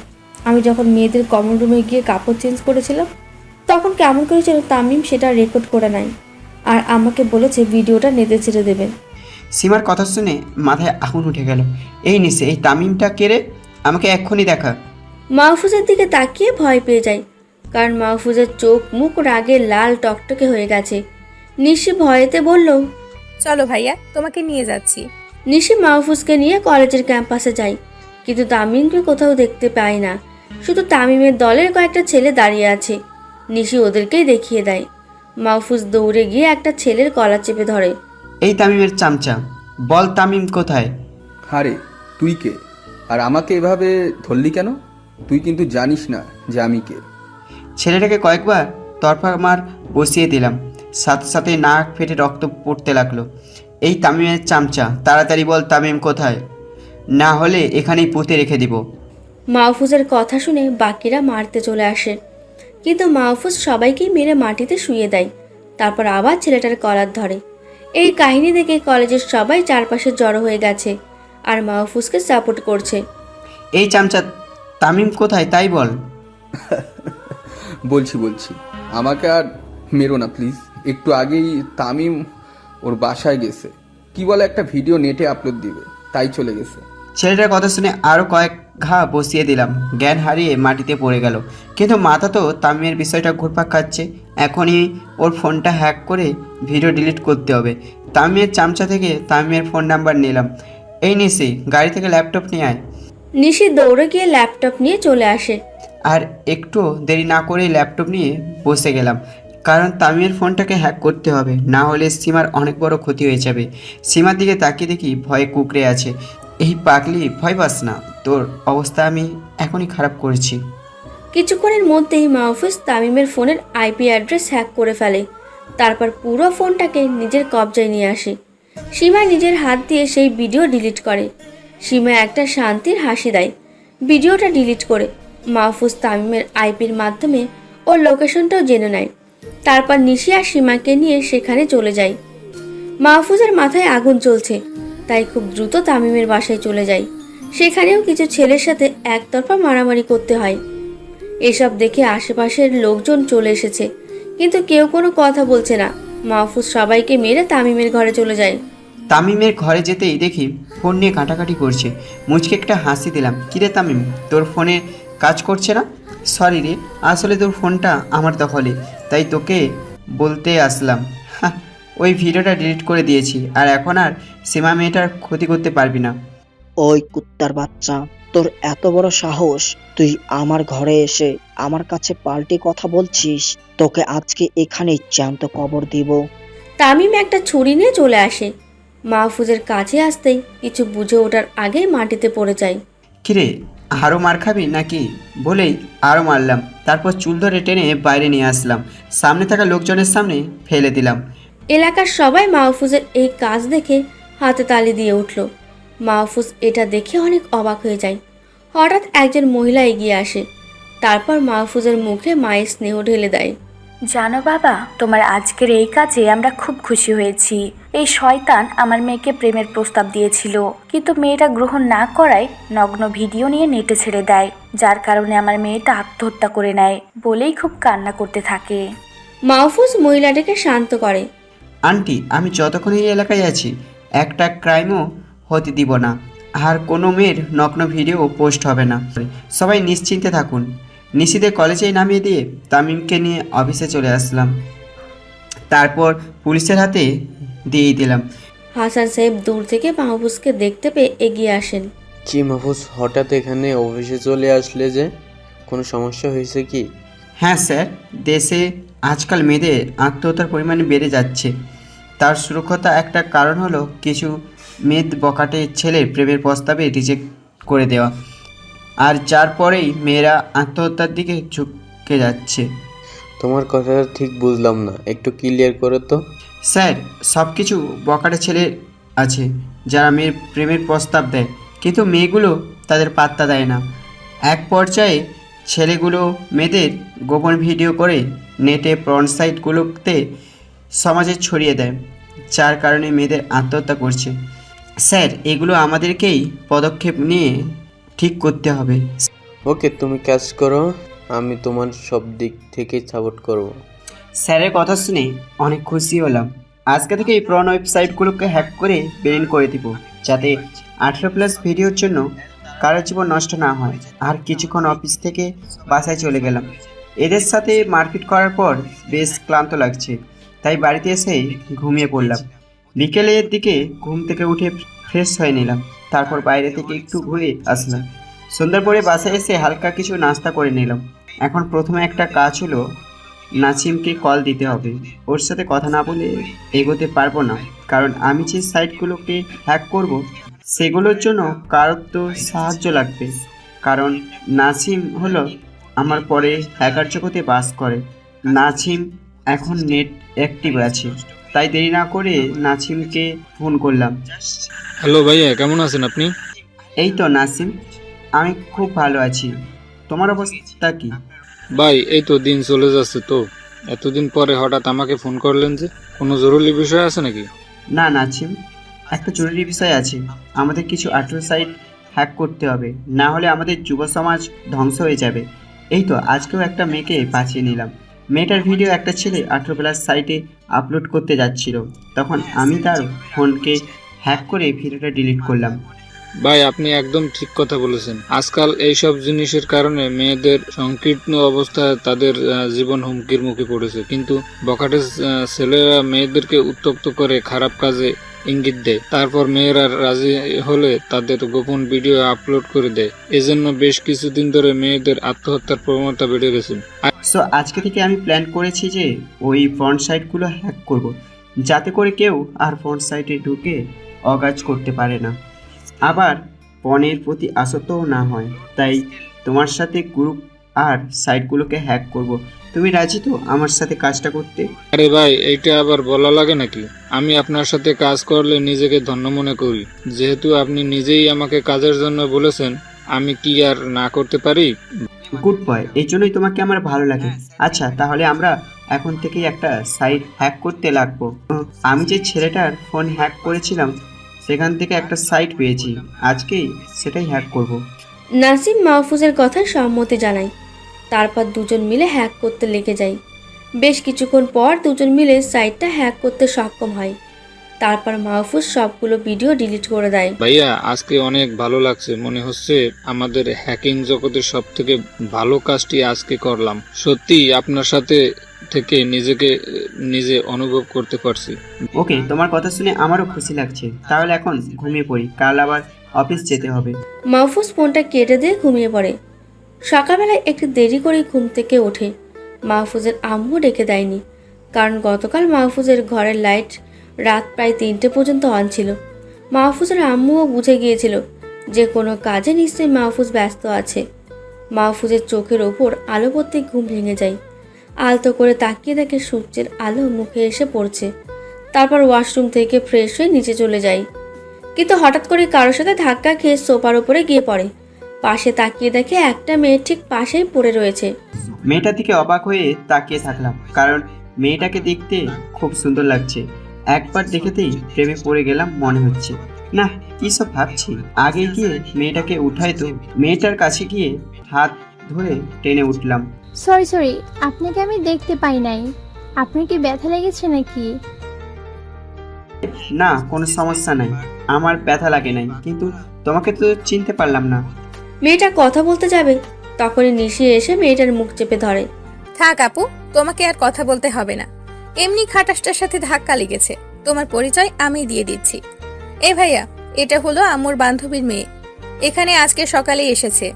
আমি যখন মেয়েদের কমন রুমে গিয়ে কাপড় চেঞ্জ করেছিলাম, তখন কেমন করেছিল তামিম সেটা রেকর্ড করে নেয় আর আমাকে বলেছে ভিডিওটা নেতে ছেড়ে দেবেন। সীমার কথা শুনে মাথায় আগুন উঠে গেল। এই নিশে, এই তামিমটা কে রে? আমাকে এক্ষুনি দেখা। মাহফুজের দিকে তাকিয়ে ভয় পেয়ে যায়। কারণ মাহফুজের চোখ মুখ রাগে লাল টকটকে হয়ে গেছে। নিশি ভয়েতে বলল, চলো ভাইয়া, তোমাকে নিয়ে যাচ্ছি। নিশি মাহফুজকে নিয়ে কলেজের ক্যাম্পাসে যায়, কিন্তু তামিমকে কোথাও দেখতে পায় না। শুধু তামিমের দলের কয়েকটা ছেলে দাঁড়িয়ে আছে। নিশি ওদেরকেই দেখিয়ে দেয়। মাহফুজ দৌড়ে গিয়ে একটা ছেলের গলা চেপে ধরে। এই তামিমের চামচা, বল তামিম কোথায়? আরে তুই কে? আর আমাকে এভাবে ধরলি কেন? তুই কিন্তু জানিস না যে আমি কে। ছেলেটাকে কয়েকবার তরফা মার বসিয়ে দিলাম, সাথে সাথে নাক ফেটে রক্ত পড়তে লাগলো। এই তামিমের চামচা, তাড়াতাড়ি বল তামিম কোথায়, না হলে এখানেই পুঁতে রেখে দিব। মাহফুজের কথা শুনে বাকিরা মারতে চলে আসে, কিন্তু মাহফুজ সবাইকেই মেরে মাটিতে শুইয়ে দেয়। তারপর আবার ছেলেটার কলার ধরে। এই কাহিনী দেখে কলেজের সবাই চারপাশে জড়ো হয়ে গেছে আর মাহফুজকে সাপোর্ট করছে। এই চামচা, তামিম কোথায় তাই বল। বলছি আমাকে আর মেরো না প্লিজ। একটু আগেই তামিম ওর বাসায় গেছে, কি বলে একটা ভিডিও নেটে আপলোড দিবে, তাই চলে গেছে। ছেলেটার কথা শুনে আরও কয়েক ঘা বসিয়ে দিলাম। জ্ঞান হারিয়ে মাটিতে পড়ে গেল, কিন্তু মাথা তো তামিমের বিষয়টা ঘুরপাক খাচ্ছে। এখনই ওর ফোনটা হ্যাক করে ভিডিও ডিলিট করতে হবে। তামিমের চামচা থেকে তামিমের ফোন নাম্বার নিলাম। এই নিশি, গাড়ি থেকে ল্যাপটপ নিয়ে আয়। নিশি দৌড়ে গিয়ে ল্যাপটপ নিয়ে চলে আসে। আর একটু দেরি না করেই ল্যাপটপ নিয়ে বসে গেলাম, কারণ তামিমের ফোনটাকে হ্যাক করতে হবে, না হলে সীমার অনেক বড় ক্ষতি হয়ে যাবে। সীমার দিকে তাকিয়ে দেখি ভয়ে কুকড়ে আছে। এই পাগলি, ভয় পাস না, তোর অবস্থা আমি এখনই খারাপ করেছি। কিছুক্ষণের মধ্যেই মাহফুজ তামিমের ফোনের আইপি অ্যাড্রেস হ্যাক করে ফেলে। তারপর পুরো ফোনটাকে নিজের কবজায় নিয়ে আসে। সীমা নিজের হাত দিয়ে সেই ভিডিও ডিলিট করে। সীমা একটা শান্তির হাসি দেয়। ভিডিওটা ডিলিট করে মাহফুজ তামিমের আইপির মাধ্যমে ওর লোকেশনটাও জেনে নেয়। তারপর নিশি আর সীমাকে নিয়ে সেখানে চলে যায়। মাহফুজের মাথায় আগুন চলছে, তাই খুব দ্রুত তামিমের বাসায় চলে যায়। সেখানেও কিছু ছেলের সাথে একতরফা মারামারি করতে হয়। এসব দেখে আশেপাশের লোকজন চলে এসেছে, কিন্তু কেউ কোনো কথা বলছে না। মাহফুজ সবাইকে মেরে তামিমের ঘরে চলে যায়। তামিমের ঘরে যেতেই দেখি ফোন নিয়ে কাটাকাটি করছে। মুচকে একটা হাসি দিলাম। কিরে তামিম, তোর ফোনে কাজ করছে না? সরি রে, আসলে তোর ফোনটা আমার দখলে, তাই তোকে বলতে আসলাম। ওই ভিডিওটা ডিলিট করে দিয়েছি, আর এখন আর সীমা মেয়েটার ক্ষতি করতে পারবি না। ওই কুত্তার বাচ্চা, তোর এত বড় সাহস, তুই আমার ঘরে এসে আমার কাছে পাল্টে কথা বলছিস? তোকে আজকে এখানেই জ্যান্ত কবর দিব। তামিম একটা ছুরি নিয়ে চলে আসে। মাহফুজের কাছে আসতেই কিছু বুঝে ওঠার আগেই মাটিতে পড়ে যায়। কিরে, আরও মার খাবি নাকি বলেই আরও মারলাম। তারপর চুল ধরে টেনে বাইরে নিয়ে আসলাম, সামনে থাকা লোকজনের সামনে ফেলে দিলাম। এলাকার সবাই মাহফুজের এই কাজ দেখে হাতে তালি দিয়ে উঠল। মাহফুজ এটা দেখে অনেক অবাক হয়ে যায়। হঠাৎ একজন মহিলা এগিয়ে আসে। তারপর মাহফুজের মুখে মায়ের স্নেহ ঢেলে দেয়। জানো বাবা, তোমার আজকের এই কাজে আমরা খুব খুশি হয়েছি। এই শয়তান আমার মেয়েকে প্রেমের প্রস্তাব দিয়েছিল, কিন্তু মেয়েটা গ্রহণ না করায় নগ্ন ভিডিও নিয়ে নেটে ছেড়ে দেয়, যার কারণে আমার মেয়েটা আত্মহত্যা করে নেয় বলেই খুব কান্না করতে থাকে। মাহফুজ মহিলাটিকে শান্ত করে। আন্টি, আমি যতক্ষণ এই এলাকায় আছি একটা ক্রাইমও হতে দিব না, আর কোনো মেয়ের নগ্ন ভিডিও পোস্ট হবে না। সবাই নিশ্চিন্তে থাকুন। নিশিদের কলেজেই নামিয়ে দিয়ে তামিমকে নিয়ে অফিসে চলে আসলাম, তারপর পুলিশের হাতে দিয়েই দিলাম। হাসান সাহেব দূর থেকে মাহফুজকে দেখতে পেয়ে এগিয়ে আসেন। কি মাহফুজ, হঠাৎ এখানে অফিসে চলে আসলে যে? কোনো সমস্যা হয়েছে কি? হ্যাঁ স্যার, দেশে আজকাল মেয়েদের আত্মহত্যার পরিমাণ বেড়ে যাচ্ছে। তার সুরক্ষতা একটা কারণ হলো কিছু মেদ বকাটে ছেলের প্রেমের প্রস্তাবে রিজেক্ট করে দেওয়া, আর যার পরেই মেয়েরা আত্মহত্যার দিকে ঝুঁকে যাচ্ছে। তোমার কথাটা ঠিক বুঝলাম না, একটু ক্লিয়ার করো তো। স্যার, সব কিছু বকাটে ছেলে আছে যারা মেয়ের প্রেমের প্রস্তাব দেয়, কিন্তু মেয়েগুলো তাদের পাত্তা দেয় না। এক পর্যায়ে ছেলেগুলো মেয়েদের গোপন ভিডিও করে নেটে পর্ন সাইটগুলোতে সমাজে ছড়িয়ে দেয়, যার কারণে মেয়েদের আত্মহত্যা করছে। স্যার, এগুলো আমাদেরকেই পদক্ষেপ নিয়ে ঠিক করতে হবে। ওকে, তুমি কাজ করো, আমি তোমার সব দিক থেকে সাপোর্ট করব। স্যারের কথা শুনে অনেক খুশি হলাম। আজকে থেকে এই পর্ন ওয়েবসাইটগুলোকে হ্যাক করে ব্যান করে দিব, যাতে 18+ ভিডিওর জন্য কারো জীবন নষ্ট না হয়। আর কিছুক্ষণ অফিস থেকে বাসায় চলে গেলাম। এদের সাথে মারপিট করার পর বেশ ক্লান্ত লাগছে, তাই বাড়িতে এসে ঘুমিয়ে পড়লাম। বিকেলের দিকে ঘুম থেকে উঠে ফ্রেশ হয়ে নিলাম, তারপর বাইরে থেকে একটু ঘুরে আসলাম। সন্ধ্যার পরে বাসায় এসে হালকা কিছু নাস্তা করে নিলাম। এখন প্রথমে একটা কাজ হলো, নাসিমকে কল দিতে হবে। ওর সাথে কথা না বলে এগোতে পারবো না, কারণ আমি যে সাইটগুলোকে হ্যাক করব সেগুলোর জন্য কারোর তো সাহায্য লাগবে। কারণ নাসিম হলো আমার পরে হ্যাকার জগতে বাস করে। নাসিম এখন নেট অ্যাক্টিভ আছে, তাই দেরি না করে নাসিমকে ফোন করলাম। হ্যালো ভাইয়া, কেমন আছেন আপনি? এই তো নাসিম, আমি খুব ভালো আছি। তোমার অবস্থা কি? ভাই এই তো দিন চলে যাচ্ছে। তো এতদিন পরে হঠাৎ আমাকে ফোন করলেন যে, কোনো জরুরি বিষয় আছে নাকি? না নাসিম, একটা জরুরি বিষয় আছে। আমাদের কিছু আর্টিফিশিয়াল সাইট হ্যাক করতে হবে, না হলে আমাদের যুব সমাজ ধ্বংস হয়ে যাবে। এই তো আজকেও একটা মেয়েকে বাঁচিয়ে নিলাম। মেয়েটার ভিডিও একটা ছেলে 18+ সাইটে আপলোড করতে যাচ্ছিল, তখন আমি তার ফোনকে হ্যাক করে ভিডিওটা ডিলিট করলাম। ভাই আপনি একদম ঠিক কথা বলেছেন। আজকাল এইসব জিনিসের কারণে মেয়েদের সংকীর্ণ অবস্থায় তাদের জীবন হুমকির মুখে পড়েছে, কিন্তু বখাটে ছেলেরা মেয়েদেরকে উত্তপ্ত করে খারাপ কাজে ইঙ্গিত দেয়, তারপর মেয়েরা রাজি হলে তাদের গোপন ভিডিও আপলোড করে দেয়। এজন্য বেশ কিছুদিন ধরে মেয়েদের আত্মহত্যার প্রবণতা বেড়ে গেছে। সো আজকে থেকে আমি প্ল্যান করেছি যে ওই ফ্রন্ট সাইটগুলো হ্যাক করব, যাতে করে কেউ আর ফ্রন্ট সাইটে ঢুকে অকাজ করতে পারে না, আবার পণের প্রতি আসক্তও না হয়। তাই তোমার সাথে গ্রুপ আর সাইটগুলোকে হ্যাক করব। তুমি রাজি তো আমার সাথে কাজটা করতে? আরে ভাই, এইটা আবার বলা লাগে নাকি? আমি আপনার সাথে কাজ করলে নিজেকে ধন্য মনে করি। যেহেতু আপনি নিজেই আমাকে কাজের জন্য বলেছেন, আমি কি আর না করতে পারি? গুড বয়, এই জন্যই তোমাকে আমার ভালো লাগে। আচ্ছা, তাহলে আমরা এখন থেকেই একটা সাইট হ্যাক করতে লাগবো। আমি যে ছেলেটার ফোন হ্যাক করেছিলাম সেখান থেকে একটা সাইট পেয়েছি, আজকেই সেটাই হ্যাক করব। নাসিম মাহফুজের কথায় সম্মতি জানায়। তারপর দুজন মিলে হ্যাক করতে লেগে যায়। বেশ কিছুক্ষণ পর দুজন মিলে সাইটটা হ্যাক করতে সক্ষম হয়। তারপর মাহফুজ সবগুলো ভিডিও ডিলিট করে দেয়। ভাইয়া আজকে অনেক ভালো লাগছে, মনে হচ্ছে আমাদের হ্যাকিং জগতের সব থেকে ভালো কাজটি আজকে করলাম। সত্যি আপনার সাথে থেকে নিজেকে নিজে অনুভব করতে পারছি। ওকে, তোমার কথা শুনে আমারও খুশি লাগছে। তাহলে এখন ঘুমিয়ে পড়ি, কাল আবার অফিস যেতে হবে। মাহফুজ ফোনটা কেটে দিয়ে ঘুমিয়ে পড়ে। সকালবেলায় একটু দেরি করে ঘুম থেকে ওঠে। মাহফুজের আম্মু ডেকে দেয়নি, কারণ গতকাল মাহফুজের ঘরের লাইট রাত প্রায় 3টে পর্যন্ত অন ছিল। মাহফুজের আম্মুও বুঝে গিয়েছিল যে কোনো কাজে নিশ্চয়ই মাহফুজ ব্যস্ত আছে। মাহফুজের চোখের ওপর আলো পড়তে ঘুম ভেঙে যায়। আলতো করে তাকিয়ে দেখে সূর্যের আলো মুখে এসে পড়ছে। তারপর ওয়াশরুম থেকে ফ্রেশ হয়ে নিচে চলে যায়, কিন্তু হঠাৎ করে কারোর সাথে ধাক্কা খেয়ে সোফার উপরে গিয়ে পড়ে। পাশে তাকিয়ে দেখে একটা মেয়ে ঠিক পাশেই পড়ে রয়েছে। মেয়েটার দিকে অবাক হয়ে তাকিয়ে থাকলাম, কারণ মেয়েটাকে দেখতে খুব সুন্দর লাগছে। একবার দেখেতেই প্রেমে পড়ে গেলাম মনে হচ্ছে। না, কি সব ভাবছি, আগে গিয়ে মেয়েটাকে উঠাই তো। মেয়েটার কাছে গিয়ে হাত ধরে টেনে উঠলাম। সরি, আপনাকে আমি দেখতে পাই নাই। আপনার কি ব্যথা লেগেছে নাকি? না, কোনো সমস্যা নাই, আমার ব্যথা লাগে নাই, কিন্তু তোমাকে তো চিনতে পারলাম না। মেয়েটা কথা বলতে যাবে, তখনই নিশি এসে মেয়েটার মুখ চেপে ধরে। থাক আপু, তোমাকে আর কথা বলতে হবে না। এমনি খাটাসটার সাথে ধাক্কা লেগেছে, তোমার পরিচয় আমি দিয়ে দিচ্ছি। এ ভাইয়া, এটা হলো আম্মুর বান্ধবীর মেয়ে। এখানে আজকে সকালে এসেছে।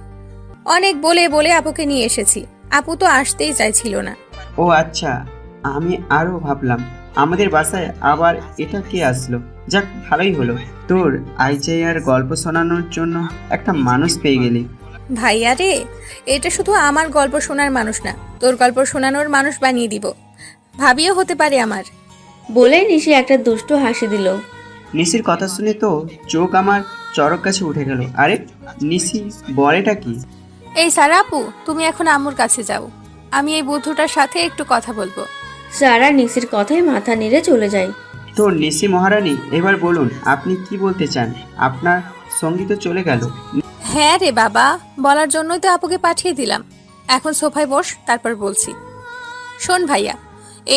অনেক বলে বলে আপুকে নিয়ে এসেছি। আপু তো আসতেই চাইছিল না। ও আচ্ছা, আমি আরো ভাবলাম আমাদের বাসায় আবার এটা কে আসলো। যাক, ভালোই হলো, তোর আইজাইয়ার গল্প শোনানোর জন্য একটা মানুষ পেয়ে গেলি। ভাইয়া রে, এটা শুধু আমার গল্প শোনার মানুষ না, তোর গল্প শোনানোর মানুষ বানিয়ে দিব। ভাবিও হতে পারে আমার। বলে নিশি একটা দুষ্টু হাসি দিল। নিশির কথা শুনে তো চোখ আমার চরক কাছে উঠে গেল। আরে নিশি, বলেটা কি? এই সারা আপু, তুমি এখন আম্মুর কাছে যাও, আমি এই বুদ্ধটার সাথে একটু কথা বলবো। সারা নিশির কথায় মাথা নেড়ে চলে যায়। তো নিশি মহারানী, এবার বলুন আপনি কি বলতে চান। আপনার সঙ্গী তো চলে গেল। হ্যাঁ রে বাবা, বলার জন্যই তো আপুকে পাঠিয়ে দিলাম। এখন সোফায় বস, তারপর বলছি। শোন ভাইয়া,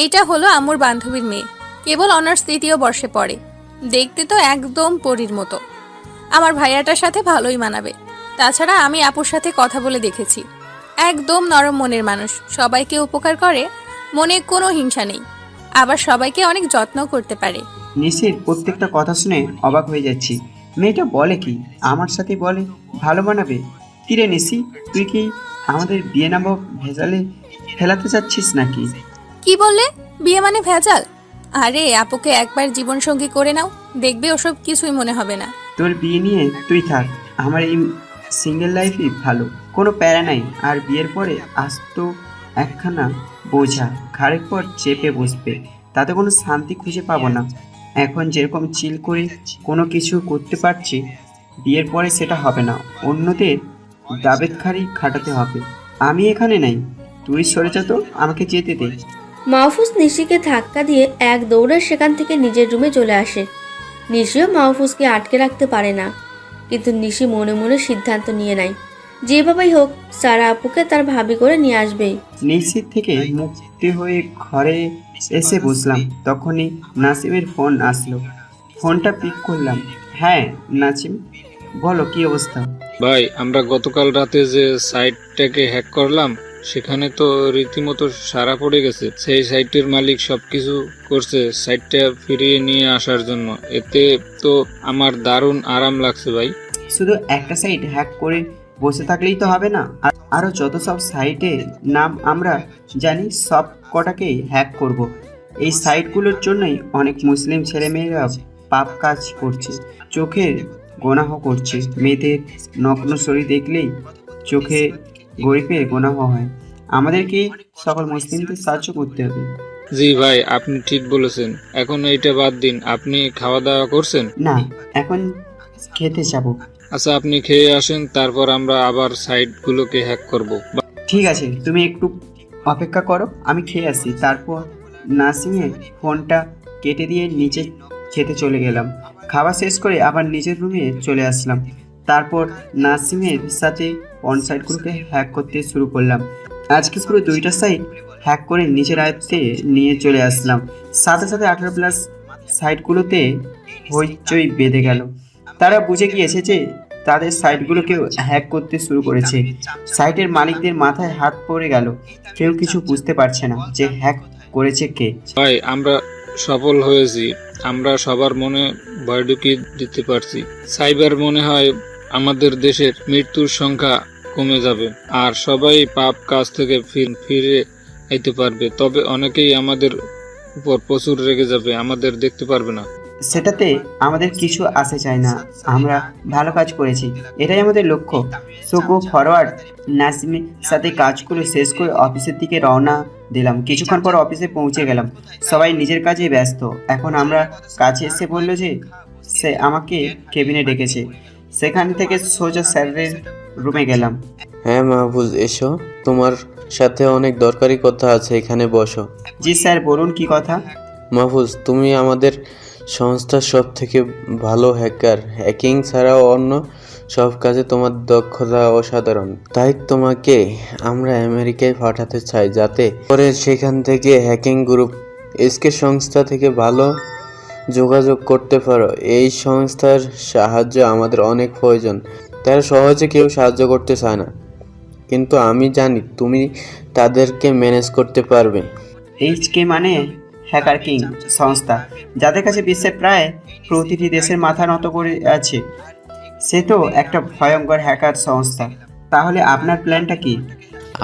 এইটা হলো আম্মুর বান্ধবীর মেয়ে, কেবল অনার্স 3য় বর্ষে পড়ে। দেখতে তো একদম পরীর মতো। আমার ভাইয়াটার সাথে ভালোই মানাবে। তাছাড়া আমি আপুর সাথে কথা বলে দেখেছি, একদম নরম মনের মানুষ, সবাইকে উপকার করে, মনে কোনো হিংসা নেই, আবার সবাইকে অনেক যত্ন করতে পারে। নিশির প্রত্যেকটা কথা শুনে অবাক হয়ে যাচ্ছি। মেয়েটা বলে কি, আমার সাথে বলে ভালো বানাবে। কিরে নিশি, তুই কি আমাদের বিয়ে নামক ভেজালে ফেলাতে চাচ্ছিস নাকি? কি বললে? বিয়ে মানে ভেজাল? আরে আপুকে একবার জীবনসঙ্গী করে নাও, দেখবে ওসব কিছুই মনে হবে না। তোর বিয়ে নিয়ে তুই থাক, আমার এই সিঙ্গেল লাইফই ভালো, কোনো প্যারা নাই। আর বিয়ের পরে আজ তো একখানা বোঝা ঘাড়ের পর চেপে বসবে, তাতে কোনো শান্তি খুঁজে পাবো না। এখন যেরকম চিল করে কোনো কিছু করতে পারছি, বিয়ের পরে সেটা হবে না, অন্যদের দাবেদখারি খাটাতে হবে। আমি এখানে নাই, তুই সরে যা তো, আমাকে যেতে দে। মাহফুজ নিশিকে ধাক্কা দিয়ে এক দৌড়ে সেখান থেকে নিজের রুমে চলে আসে। নিশিও মাহফুজকে আটকে রাখতে পারে না, কিন্তু নিশি মনে মনে সিদ্ধান্ত নিয়ে নেয় যেভাবেই হোক সারা আপুকে তার ভাবি করে নিয়ে আসবেই। নিশ্চিত থেকে মুক্তি হয়ে ঘরে এসে বসলাম, তখনই নাসিমের ফোন আসলো। ফোনটা পিক করলাম। হ্যাঁ নাসিম, বলো কি অবস্থা? ভাই, আমরা গতকাল রাতে যে সাইটটাকে হ্যাক করলাম, সেখানে তো রীতিমতো সারা পড়ে গেছে। সেই সাইটের মালিক সবকিছু করছে সাইটটা ফিরিয়ে নিয়ে আসার জন্য। এতে তো আমার দারুণ আরাম লাগছে ভাই। শুধু একটা সাইট হ্যাক করে বসে থাকলেই তো হবে না, আরো যত সব সাইটের নাম আমরা জানি সব কটাকেই হ্যাক করব। এই সাইটগুলোর জন্যই অনেক মুসলিম ছেলেমেয়েরা পাপ কাজ করছে, চোখের গোনাহ করছে। মেয়েদের নগ্ন শরীর দেখলেই চোখে গরিবের গোনাহ হয়। আমাদেরকে সকল মুসলিমদের সাহায্য করতে হবে। জি ভাই, আপনি ঠিক বলেছেন। এখন এইটা বাদ দিন, আপনি খাওয়া দাওয়া করছেন? না, এখন খেতে যাব। আচ্ছা, আপনি খেয়ে আসেন, তারপর আমরা আবার সাইটগুলোকে হ্যাক করব। ঠিক আছে, তুমি একটু অপেক্ষা করো, আমি খেয়ে আসি। তারপর নাসিমের ফোনটা কেটে দিয়ে নিচে খেতে চলে গেলাম। খাওয়া শেষ করে আবার নিজের রুমে চলে আসলাম। তারপর নাসিমের সাথে অন সাইটগুলোকে হ্যাক করতে শুরু করলাম। আজকে পুরো 2টা সাইট হ্যাক করে নিজের আয়ত্তে নিয়ে চলে আসলাম। সাথে সাথে 18+ সাইটগুলোতে হইচই বেঁধে গেল। তারা বুঝে গিয়েছে যে তাদের সাইটগুলোকেও হ্যাক করতে শুরু করেছে। সাইটের মালিকদের মাথায় হাত পড়ে গেল, কেউ কিছু বুঝতে পারছে না যে হ্যাক করেছে কে। ভাই, আমরা সফল হয়েছি। আমরা সবার মনে ভয় ঢুকিয়ে দিতে পারছি। সাইবার মনে হয় আমাদের দেশের মৃত্যুর সংখ্যা কমে যাবে, আর সবাই পাপ কাজ থেকে ফিরে আইতে পারবে। তবে অনেকেই আমাদের উপর প্রচুর রেগে যাবে, আমাদের দেখতে পারবে না। সেটাতে আমাদের কিছু আসে চায় না, আমরা ভালো কাজ করেছি, এটাই আমাদের লক্ষ্য। So go forward. নাসিমের সাথে কাজগুলো শেষ করে অফিসের দিকে রওনা দিলাম। কিছুক্ষণ পর অফিসে পৌঁছে গেলাম। সবাই নিজের কাজে ব্যস্ত। এখন আমরা কাছে এসে বললো যে সে আমাকে কেবিনে ডেকেছে। সেখান থেকে সোজা স্যারের রুমে গেলাম। হ্যাঁ মাহফুজ, এসো, তোমার সাথে অনেক দরকারি কথা আছে, এখানে বসো। জি স্যার, বলুন কি কথা? মাহফুজ, তুমি আমাদের সংস্থার সব থেকে ভালো হ্যাকার। হ্যাকিং ছাড়াও অন্য সব কাজে তোমার দক্ষতা অসাধারণ। তাই তোমাকে আমরা আমেরিকায় পাঠাতে চাই, যাতে করে সেখান থেকে হ্যাকিং গ্রুপ এসকে সংস্থা থেকে ভালো যোগাযোগ করতে পারো। এই সংস্থার সাহায্য আমাদের অনেক প্রয়োজন। তারা সহজে কেউ সাহায্য করতে চায় না, কিন্তু আমি জানি তুমি তাদেরকে ম্যানেজ করতে পারবে। এইচকে মানে হ্যাকার কিং সংস্থা, যাদের কাছে বিশ্বের প্রায় প্রতিটি দেশের মাথা নত করে আছে। সে তো একটা ভয়ঙ্কর হ্যাকার সংস্থা। তাহলে আপনার প্ল্যানটা কি?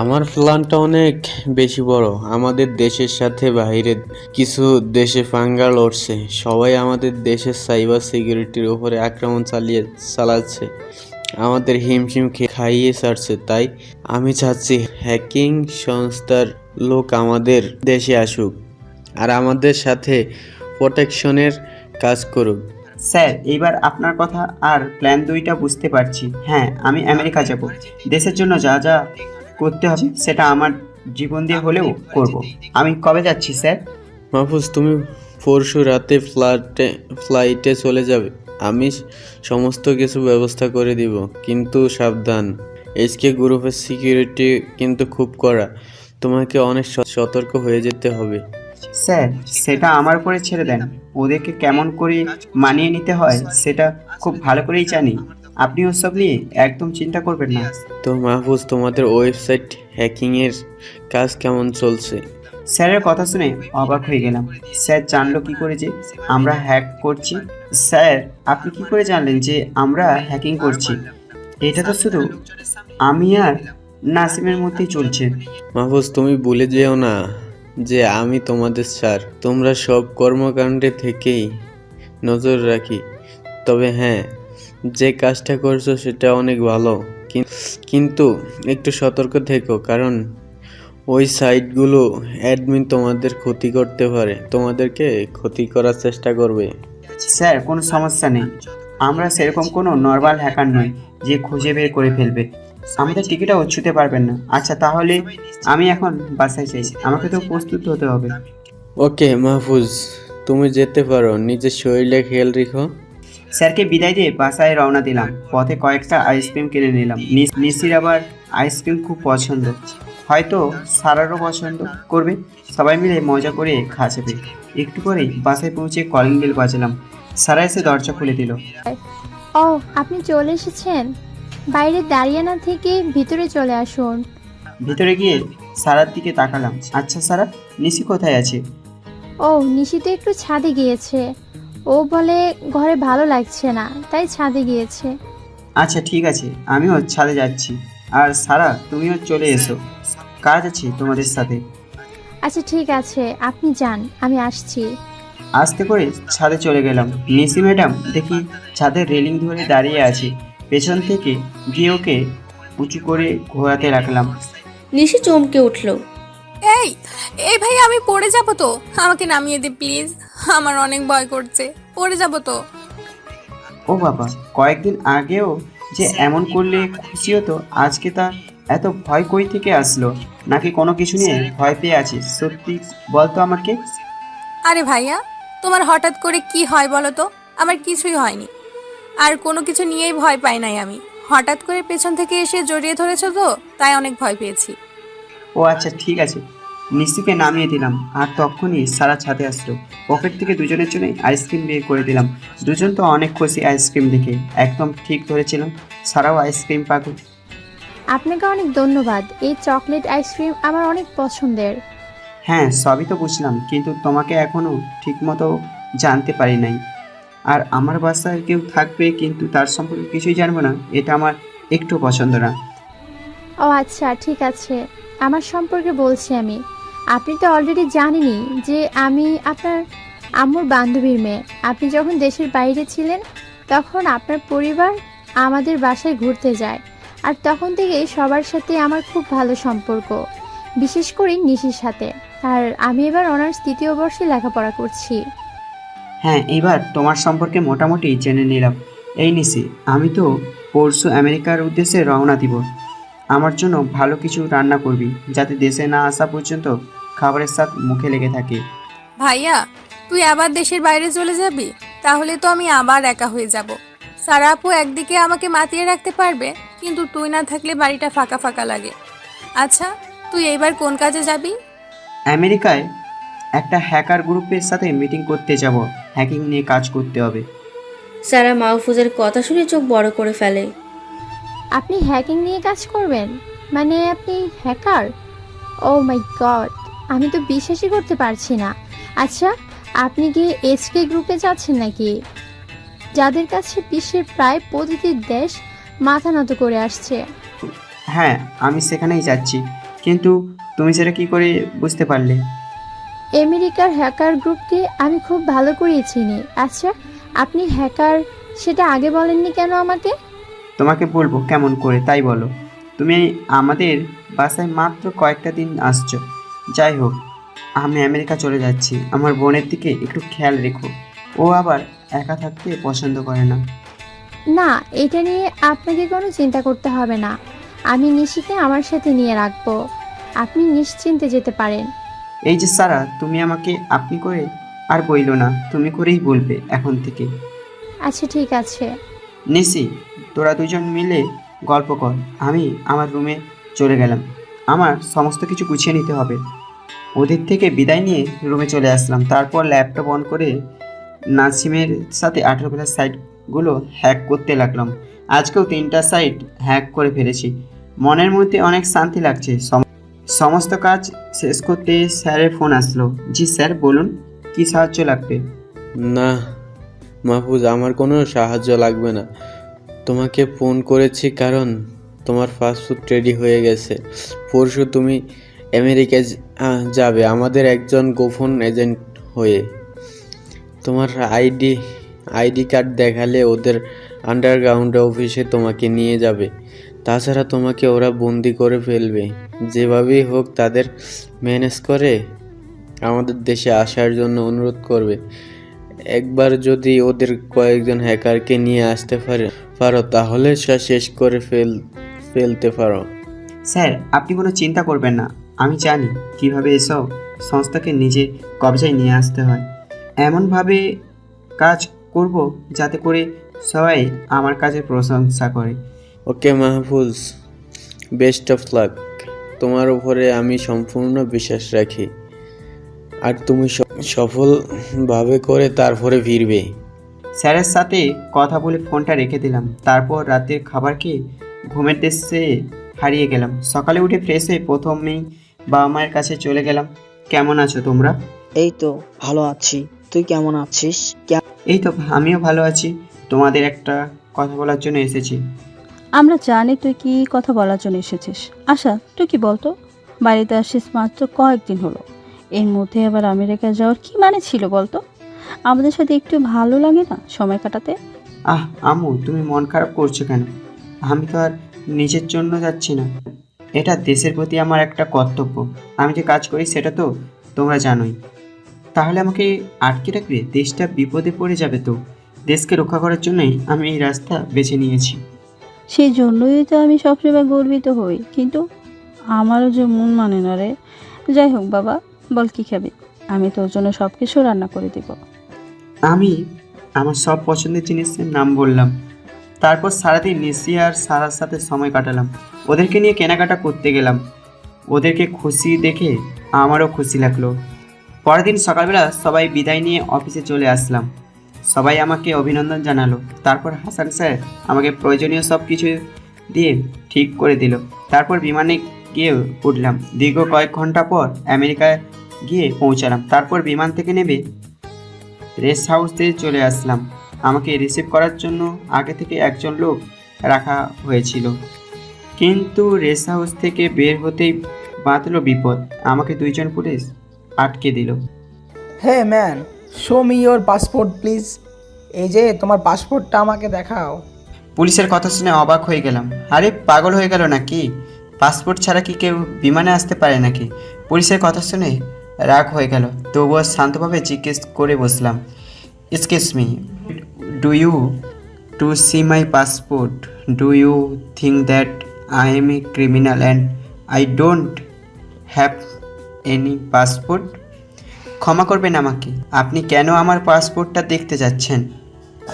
আমার প্ল্যানটা অনেক বেশি বড়। আমাদের দেশের সাথে বাইরের কিছু দেশে পাঙ্গা লড়ছে। সবাই আমাদের দেশের সাইবার সিকিউরিটির উপরে আক্রমণ চালাচ্ছে, আমাদের হিমশিম খাইয়ে ছাড়ছে। তাই আমি চাচ্ছি হ্যাকিং সংস্থার লোক আমাদের দেশে আসুক আর আমাদের সাথে প্রোটেকশনের কাজ করুক। স্যার, এইবার আপনার কথা আর প্ল্যান 2টা বুঝতে পারছি। হ্যাঁ, আমি আমেরিকা যাব। দেশের জন্য যা যা করতে হবে সেটা আমার জীবন দিয়ে হলেও করব। আমি কবে যাচ্ছি স্যার? মাহফুজ, তুমি পরশু রাতে ফ্লাইটে চলে যাবে। আমি সমস্ত কিছু ব্যবস্থা করে দিব, কিন্তু সাবধান, এসকে গ্রুপের সিকিউরিটি কিন্তু খুব কড়া। তোমাকে অনেক সতর্ক হয়ে যেতে হবে। স্যার, সেটা আমার উপরে ছেড়ে দেন। ওদেরকে কেমন করে মানিয়ে নিতে হয় সেটা খুব ভালো করেই জানি। আপনি ওসব নিয়ে একদম চিন্তা করবেন না। তো মাহফুজ, তোমাদের ওয়েবসাইট হ্যাকিংয়ের কাজ কেমন চলছে? স্যারের কথা শুনে অবাক হয়ে গেলাম। স্যার জানলো কি করে যে আমরা হ্যাক করছি? স্যার, আপনি কি করে জানলেন যে আমরা হ্যাকিং করছি? এটা তো শুধু আমি আর নাসিমের মধ্যেই চলছে। মাহফুজ, তুমি ভুলে যেও না যে আমি তোমাদের স্যার। তোমরা সব কর্মকাণ্ডে থেকেই নজর রাখি। তবে হ্যাঁ, যে কাজটা করছো সেটা অনেক ভালো, কিন্তু একটু সতর্ক থেকো, কারণ ওই সাইটগুলো অ্যাডমিন তোমাদের ক্ষতি করতে পারে, তোমাদেরকে ক্ষতি করার চেষ্টা করবে। স্যার, কোনো সমস্যা নেই। আমরা সেরকম কোনো নর্মাল হ্যাকার নই যে খুঁজে বের করে ফেলবে। আমাদের টিকিটও ছুঁতে পারবেন না। আচ্ছা, তাহলে আমি এখন বাসায় চাই, আমাকে তো প্রস্তুত হতে হবে। ওকে মাহফুজ, তুমি যেতে পারো, নিজের শরীরে খেয়াল রেখো। স্যারকে বিদায় দিয়ে বাসায় রওনা দিলাম। পথে কয়েকটা আইসক্রিম কিনে নিলাম। নিসির আবার আইসক্রিম খুব পছন্দ, হয়তো সারারও পছন্দ করবে। সবাই মিলে মজা করে খাওয়াবে। একটু পরেই বাসায় পৌঁছে কলিং বেল বাজালাম। সারা এসে দরজা খুলে দিল। ও, আপনি চলে এসেছেন? বাইরে দাঁড়িয়ে না থেকে ভিতরে চলে আসুন। ভিতরে গিয়ে সারার দিকে তাকালাম। আচ্ছা সারা, নিশি কোথায় আছে? ও, নিশি তো একটু ছাদে গিয়েছে। ও বলে ঘরে ভালো লাগছে না, তাই ছাদে গিয়েছে। আচ্ছা ঠিক আছে, আমিও ছাদে যাচ্ছি। আর সারা, তুমিও চলে এসো, কাজ আছে তোমাদের সাথে। আচ্ছা ঠিক আছে, আপনি যান, আমি আসছি। আস্তে করে ছাদে চলে গেলাম। নিসি ম্যাডাম দেখি ছাদের রেলিং ধরে দাঁড়িয়ে আছে। পেছন থেকে গিয়ে ওকে উঁচু করে ঘোরাতে রাখলাম। নিশি চমকে উঠল। এই এই ভাই, আমি পড়ে যাব তো, আমাকে নামিয়ে দে প্লিজ, আমার অনেক ভয় করছে, পড়ে যাব তো। ও বাবা, কয়েকদিন আগেও যে এমন করলে খুশি হতো, আজকে তা এত ভয় কই থেকে আসলো? নাকি কোনো কিছু নিয়ে ভয় পেয়ে আছিস? সত্যি বলতো আমাকে। আরে ভাইয়া, তোমার হঠাৎ করে কি হয় বলো তো? আমার কিছুই হয়নি, আর কোনো কিছু নিয়েই ভয় পাই নাই আমি। হঠাৎ করে পেছন থেকে এসে জড়িয়ে ধরেছো তো, তাই অনেক ভয় পেয়েছি। ও আচ্ছা ঠিক আছে। নিশ্চিকে নামিয়ে দিলাম, আর তখনই সারা ছাদে আসলো। পকেট থেকে দুজনের জন্য আইসক্রিম বের করে দিলাম। দুজন তো অনেক খুশি আইসক্রিম দেখে। একদম ঠিক ধরেছিলাম, সারাও আইসক্রিম পাগল। আপনাকে অনেক ধন্যবাদ। এই চকলেট আইসক্রিম আমার অনেক পছন্দের। হ্যাঁ, সবই তো বুঝলাম, কিন্তু তোমাকে এখনো ঠিকমতো জানতে পারি নাই। আর আমার বাসায় কেউ থাকবে, কিন্তু তার সম্পর্কে কিছুই জানবো না, এটা আমার একটু পছন্দ না। ও আচ্ছা ঠিক আছে, আমার সম্পর্কে বলছি আমি। আপনি তো অলরেডি জানেনই যে আমি আপনার আম্মুর বান্ধবীর মেয়ে। আপনি যখন দেশের বাইরে ছিলেন, তখন আপনার পরিবার আমাদের বাসায় ঘুরতে যায়, আর তখন থেকে সবার সাথে আমার খুব ভালো সম্পর্ক, বিশেষ করে নিশির সাথে। আর আমি এবার অনার্স 3য় বর্ষে লেখাপড়া করছি। হ্যাঁ, এবার তোমার সম্পর্কে মোটামুটি জেনে নিলাম। এই নিশি, আমি তো পরশু আমেরিকার উদ্দেশ্যে রওনা দিব। আমার জন্য ভালো কিছু রান্না করবি, যাতে দেশে না আসা পর্যন্ত খাবারের স্বাদ মুখে লেগে থাকে। ভাইয়া, তুই আবার দেশের বাইরে চলে যাবি? তাহলে তো আমি আবার একা হয়ে যাব। সারা আপু একদিকে আমাকে মাতিয়ে রাখতে পারবে, কিন্তু তুই না থাকলে বাড়িটা ফাঁকা ফাঁকা লাগে। আচ্ছা, তুই এইবার কোন কাজে যাবি? আমেরিকায় একটা হ্যাকার গ্রুপের সাথে মিটিং করতে যাব। হ্যাকিং নিয়ে কাজ করতে হবে। সারা মাহফুজের কথা শুনে চোখ বড় করে ফেলে। আপনি হ্যাকিং নিয়ে কাজ করবেন? মানে আপনি হ্যাকার? ও মাই গড, আমি তো বিশ্বাসই করতে পারছি না। আচ্ছা, আপনি কি এইচকে গ্রুপে যাচ্ছেন নাকি, যাদের কাছে বিশ্বের প্রায় প্রতিটি দেশ মাথা নত করে আসছে? হ্যাঁ, আমি সেখানেই যাচ্ছি, কিন্তু তুমি সেটা কি করে বুঝতে পারলে? আমেরিকার হ্যাকার গ্রুপকে আমি খুব ভালো করেই চিনি। আচ্ছা, আপনি হ্যাকার সেটা আগে বলেননি কেন আমাকে? তোমাকে বলবো কেমন করে, তাই বলো। তুমি আমাদের বাসায় মাত্র কয়েকটা দিন আসছো। যাই হোক, আমি আমেরিকা চলে যাচ্ছি। আমার বোনের দিকে একটু খেয়াল রেখো, ও আবার একা থাকতে পছন্দ করে না। না, এটা নিয়ে আপনাকে কোনো চিন্তা করতে হবে না। আমি নিশিকে আমার সাথে নিয়ে রাখবো। আপনি নিশ্চিন্তে যেতে পারেন। এই যে সারা, তুমি আমাকে আপনি করে আর বইলো না, তুমি করেই বলবে এখন থেকে। আচ্ছা ঠিক আছে। নিশি, তোরা দুজন মিলে গল্প কর, আমি আমার রুমে চলে গেলাম। আমার সমস্ত কিছু গুছিয়ে নিতে হবে। ওদের থেকে বিদায় নিয়ে রুমে চলে আসলাম। তারপর ল্যাপটপ অন করে নাসিমের সাথে 18+ সাইটগুলো হ্যাক করতে লাগলাম। আজকেও 3টা সাইট হ্যাক করে ফেলেছি। মনের মধ্যে অনেক শান্তি লাগছে। সমস্ত কাজ শেষ করতে স্যারের ফোন আসলো। জি স্যার, বলুন কি সাহায্য লাগবে? না মাহফুজ, আমার কোনো সাহায্য লাগবে না। তোমাকে ফোন করেছি কারণ তোমার পাসপোর্ট রেডি হয়ে গেছে। পরশু তুমি আমেরিকায় যাবে আমাদের একজন গোপন এজেন্ট হয়ে। তোমার আইডি কার্ড দেখালে ওদের আন্ডারগ্রাউন্ড অফিসে তোমাকে নিয়ে যাবে। তাছাড়া তোমাকে ওরা বন্দি করে ফেলবে। যেভাবেই হোক তাদের ম্যানেজ করে আমাদের দেশে আসার জন্য অনুরোধ করবে। একবার যদি ওদের কয়েকজন হ্যাকারকে নিয়ে আসতে পারো তাহলে শেষ করে ফেলতে পারো। স্যার, আপনি কোনো চিন্তা করবেন না। আমি জানি কিভাবে এসব সংস্থাকে নিজের কবজায় নিয়ে আসতে হয়। এমনভাবে কাজ করব যাতে করে সবাই আমার কাজের প্রশংসা করে। ওকে মাহফুজ, বেস্ট অফ লাক। তোমার উপরে আমি সম্পূর্ণ বিশ্বাস রাখি, আর তুমি সফলভাবে করে তারপরে ফিরবে। স্যারের সাথে কথা বলে ফোনটা রেখে দিলাম। তারপর রাতের খাবার খেয়ে ঘুমের দেশে হারিয়ে গেলাম। সকালে উঠে ফ্রেশ হয়ে প্রথমেই বাবা মায়ের কাছে চলে গেলাম। কেমন আছো তোমরা? এই তো ভালো আছি, তুই কেমন আছিস? এই তো আমিও ভালো আছি। তোমাদের একটা কথা বলার জন্য এসেছি। আমরা জানি তুই কি কথা বলার জন্য এসেছিস। আচ্ছা, তুই কি বলতো, বাড়িতে আসিস মাত্র কয়েকদিন হলো, এর মধ্যে আবার আমেরিকা যাওয়ার কি মানে ছিল বলতো? আমাদের সাথে একটু ভালো লাগে না সময় কাটাতে? আম্মু, তুমি মন খারাপ করছো কেন? আমি তো আর নিজের জন্য যাচ্ছি না। এটা দেশের প্রতি আমার একটা কর্তব্য। আমি যে কাজ করি সেটা তো তোমরা জানোই। তাহলে আমাকে আটকে রাখবে? দেশটা বিপদে পড়ে যাবে তো। দেশকে রক্ষা করার জন্যই আমি এই রাস্তা বেছে নিয়েছি। সেই জন্যই তো আমি সবসময় গর্বিত হই, কিন্তু আমারও যে মন মানে না রে। যাই হোক বাবা, বল কি খাবি? আমি তোর জন্য সব কিছু রান্না করে দিব। আমি আমার সব পছন্দের জিনিসের নাম বললাম। তারপর সারাদিন নিশি আর সারার সাথে সময় কাটালাম। ওদেরকে নিয়ে কেনাকাটা করতে গেলাম। ওদেরকে খুশি দেখে আমারও খুশি লাগলো। পরের দিন সকালবেলা সবাই বিদায় নিয়ে অফিসে চলে আসলাম। সবাই আমাকে অভিনন্দন জানালো। তারপর হাসান স্যার আমাকে প্রয়োজনীয় সব কিছু দিয়ে ঠিক করে দিল। তারপর বিমানে গিয়ে উঠলাম। দীর্ঘ কয়েক ঘন্টা পর আমেরিকায় গিয়ে পৌঁছালাম। তারপর বিমান থেকে নেমে রেস্ট হাউসে চলে আসলাম। আমাকে রিসিভ করার জন্য আগে থেকে একজন লোক রাখা হয়েছিল, কিন্তু রেস্ট হাউস থেকে বের হতেই বাঁধল বিপদ। আমাকে 2জন পুলিশ আটকে দিল। Hey man, show me your passport please. এই যে তোমার পাসপোর্টটা আমাকে দেখাও। পুলিশের কথা শুনে অবাক হয়ে গেলাম। আরে পাগল হয়ে গেল নাকি? পাসপোর্ট ছাড়া কি কেউ বিমানে আসতে পারে নাকি? পুলিশের কথা শুনে রাগ হয়ে গেল। তবুও শান্তভাবে জিজ্ঞেস করে বসলাম, excuse me, do you to see my passport? Do you think that I am a criminal and I don't have any passport? ক্ষমা করবেন আমাকে। আপনি কেন আমার পাসপোর্টটা দেখতে যাচ্ছেন?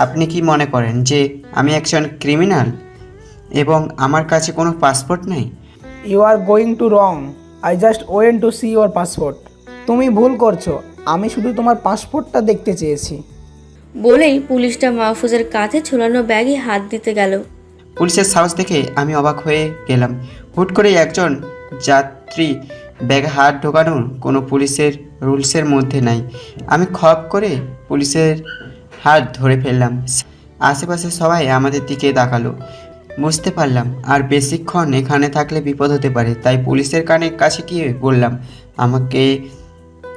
আপনি কি মনে করেন যে আমি একজন ক্রিমিনাল এবং আমার কাছে কোনো পাসপোর্ট নেই? You are going to wrong. I just went to see your passport. তুমি ভুল করছো, আমি শুধু তোমার পাসপোর্টটা দেখতে চেয়েছি। বলেই পুলিশটা মাহফুজের কাঁধে ঝোলানো ব্যাগে হাত দিতে গেল। পুলিশের সাহস দেখে আমি অবাক হয়ে গেলাম। হুট করে একজন যাত্রী ব্যাগে হাত ঢোকানোর কোনো পুলিশের রুলসের মধ্যে নাই। আমি খপ করে পুলিশের হাত ধরে ফেললাম। আশেপাশে সবাই আমাদের দিকে তাকালো। বুঝতে পারলাম আর বেশিক্ষণ এখানে থাকলে বিপদ হতে পারে। তাই পুলিশের কাছে গিয়ে বললাম আমাকে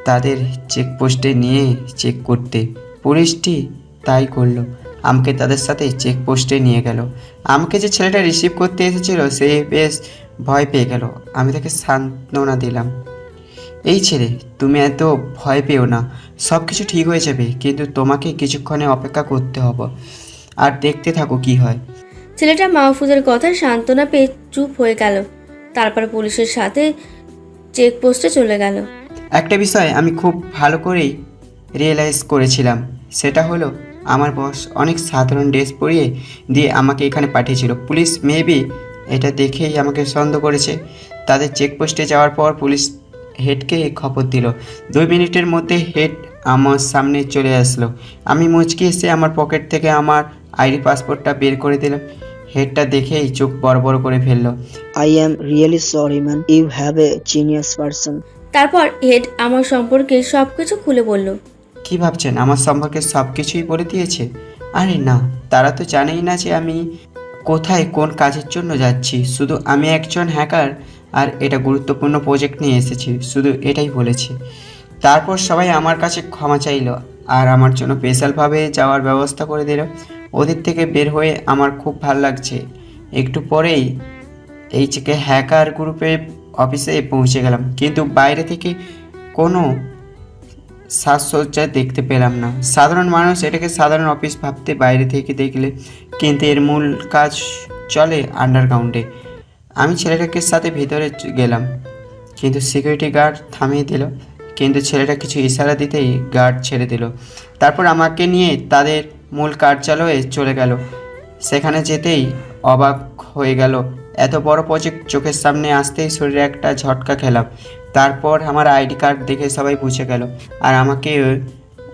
তাদের চেকপোস্টে নিয়ে চেক করতে। পুলিশটি তাই করলো। আমাকে তাদের সাথে চেকপোস্টে নিয়ে গেল। আমাকে যে ছেলেটা রিসিভ করতে এসেছিল সে বেশ ভয় পেয়ে গেল। আমি তাকে সান্ত্বনা দিলাম, এই ছেলে তুমি এত ভয় পেও না, সব কিছু ঠিক হয়ে যাবে, কিন্তু তোমাকে কিছুক্ষণে অপেক্ষা করতে হবে আর দেখতে থাকো কি হয়। ছেলেটা মাহফুজের কথায় সান্ত্বনা পেয়ে চুপ হয়ে গেল। তারপর পুলিশের সাথে চেকপোস্টে চলে গেল। একটা বিষয় আমি খুব ভালো করেই রিয়েলাইজ করেছিলাম, সেটা হলো আমার বস অনেক সাধারণ ড্রেস পরিয়ে দিয়ে আমাকে এখানে পাঠিয়েছিল। পুলিশ মেবি এটা দেখেই আমাকে সন্দেহ করেছে। তাদের চেকপোস্টে যাওয়ার পর পুলিশ হেডকে খবর দিল। 2 মিনিটের মধ্যে হেড আমার সামনে চলে আসলো। আমি মুচকি এসে আমার পকেট থেকে আমার আইডি পাসপোর্টটা বের করে দিলাম। হেডটা দেখেই চোখ বড় বড় করে ফেললো। I am really sorry man, you have a genius person. তারপর হেড আমার সম্পর্কে সব কিছু খুলে বলল। কি ভাবছেন আমার সম্পর্কে সব কিছুই বলে দিয়েছে? আরে না, তারা তো জানেই না যে আমি কোথায় কোন কাজের জন্য যাচ্ছি। শুধু আমি একজন হ্যাকার আর এটা গুরুত্বপূর্ণ প্রজেক্ট নিয়ে এসেছি, শুধু এটাই বলেছি। তারপর সবাই আমার কাছে ক্ষমা চাইলো আর আমার জন্য স্পেশালভাবে যাওয়ার ব্যবস্থা করে দিল। ওদের থেকে বের হয়ে আমার খুব ভালো লাগছে। একটু পরেই এই থেকে হ্যাকার গ্রুপে অফিসে পৌঁছে গেলাম, কিন্তু বাইরে থেকে কোনো সাজসজ্জা দেখতে পেলাম না। সাধারণ মানুষ এটাকে সাধারণ অফিস ভাবতে বাইরে থেকে দেখলে, কিন্তু এর মূল কাজ চলে আন্ডারগ্রাউন্ডে। আমি ছেলেটাকে সাথে ভিতরে গেলাম, কিন্তু সিকিউরিটি গার্ড থামিয়ে দিল। কিন্তু ছেলেটা কিছু ইশারা দিতেই গার্ড ছেড়ে দিল। তারপর আমাকে নিয়ে তাদের মূল কার্যালয়ে চলে গেল। সেখানে যেতেই অবাক হয়ে গেল, এত বড় প্রজেক্ট চোখের সামনে আসতেই শরীরে একটা ঝটকা খেলাম। তারপর আমার আইডি কার্ড দেখে সবাই বুঝে গেল আর আমাকে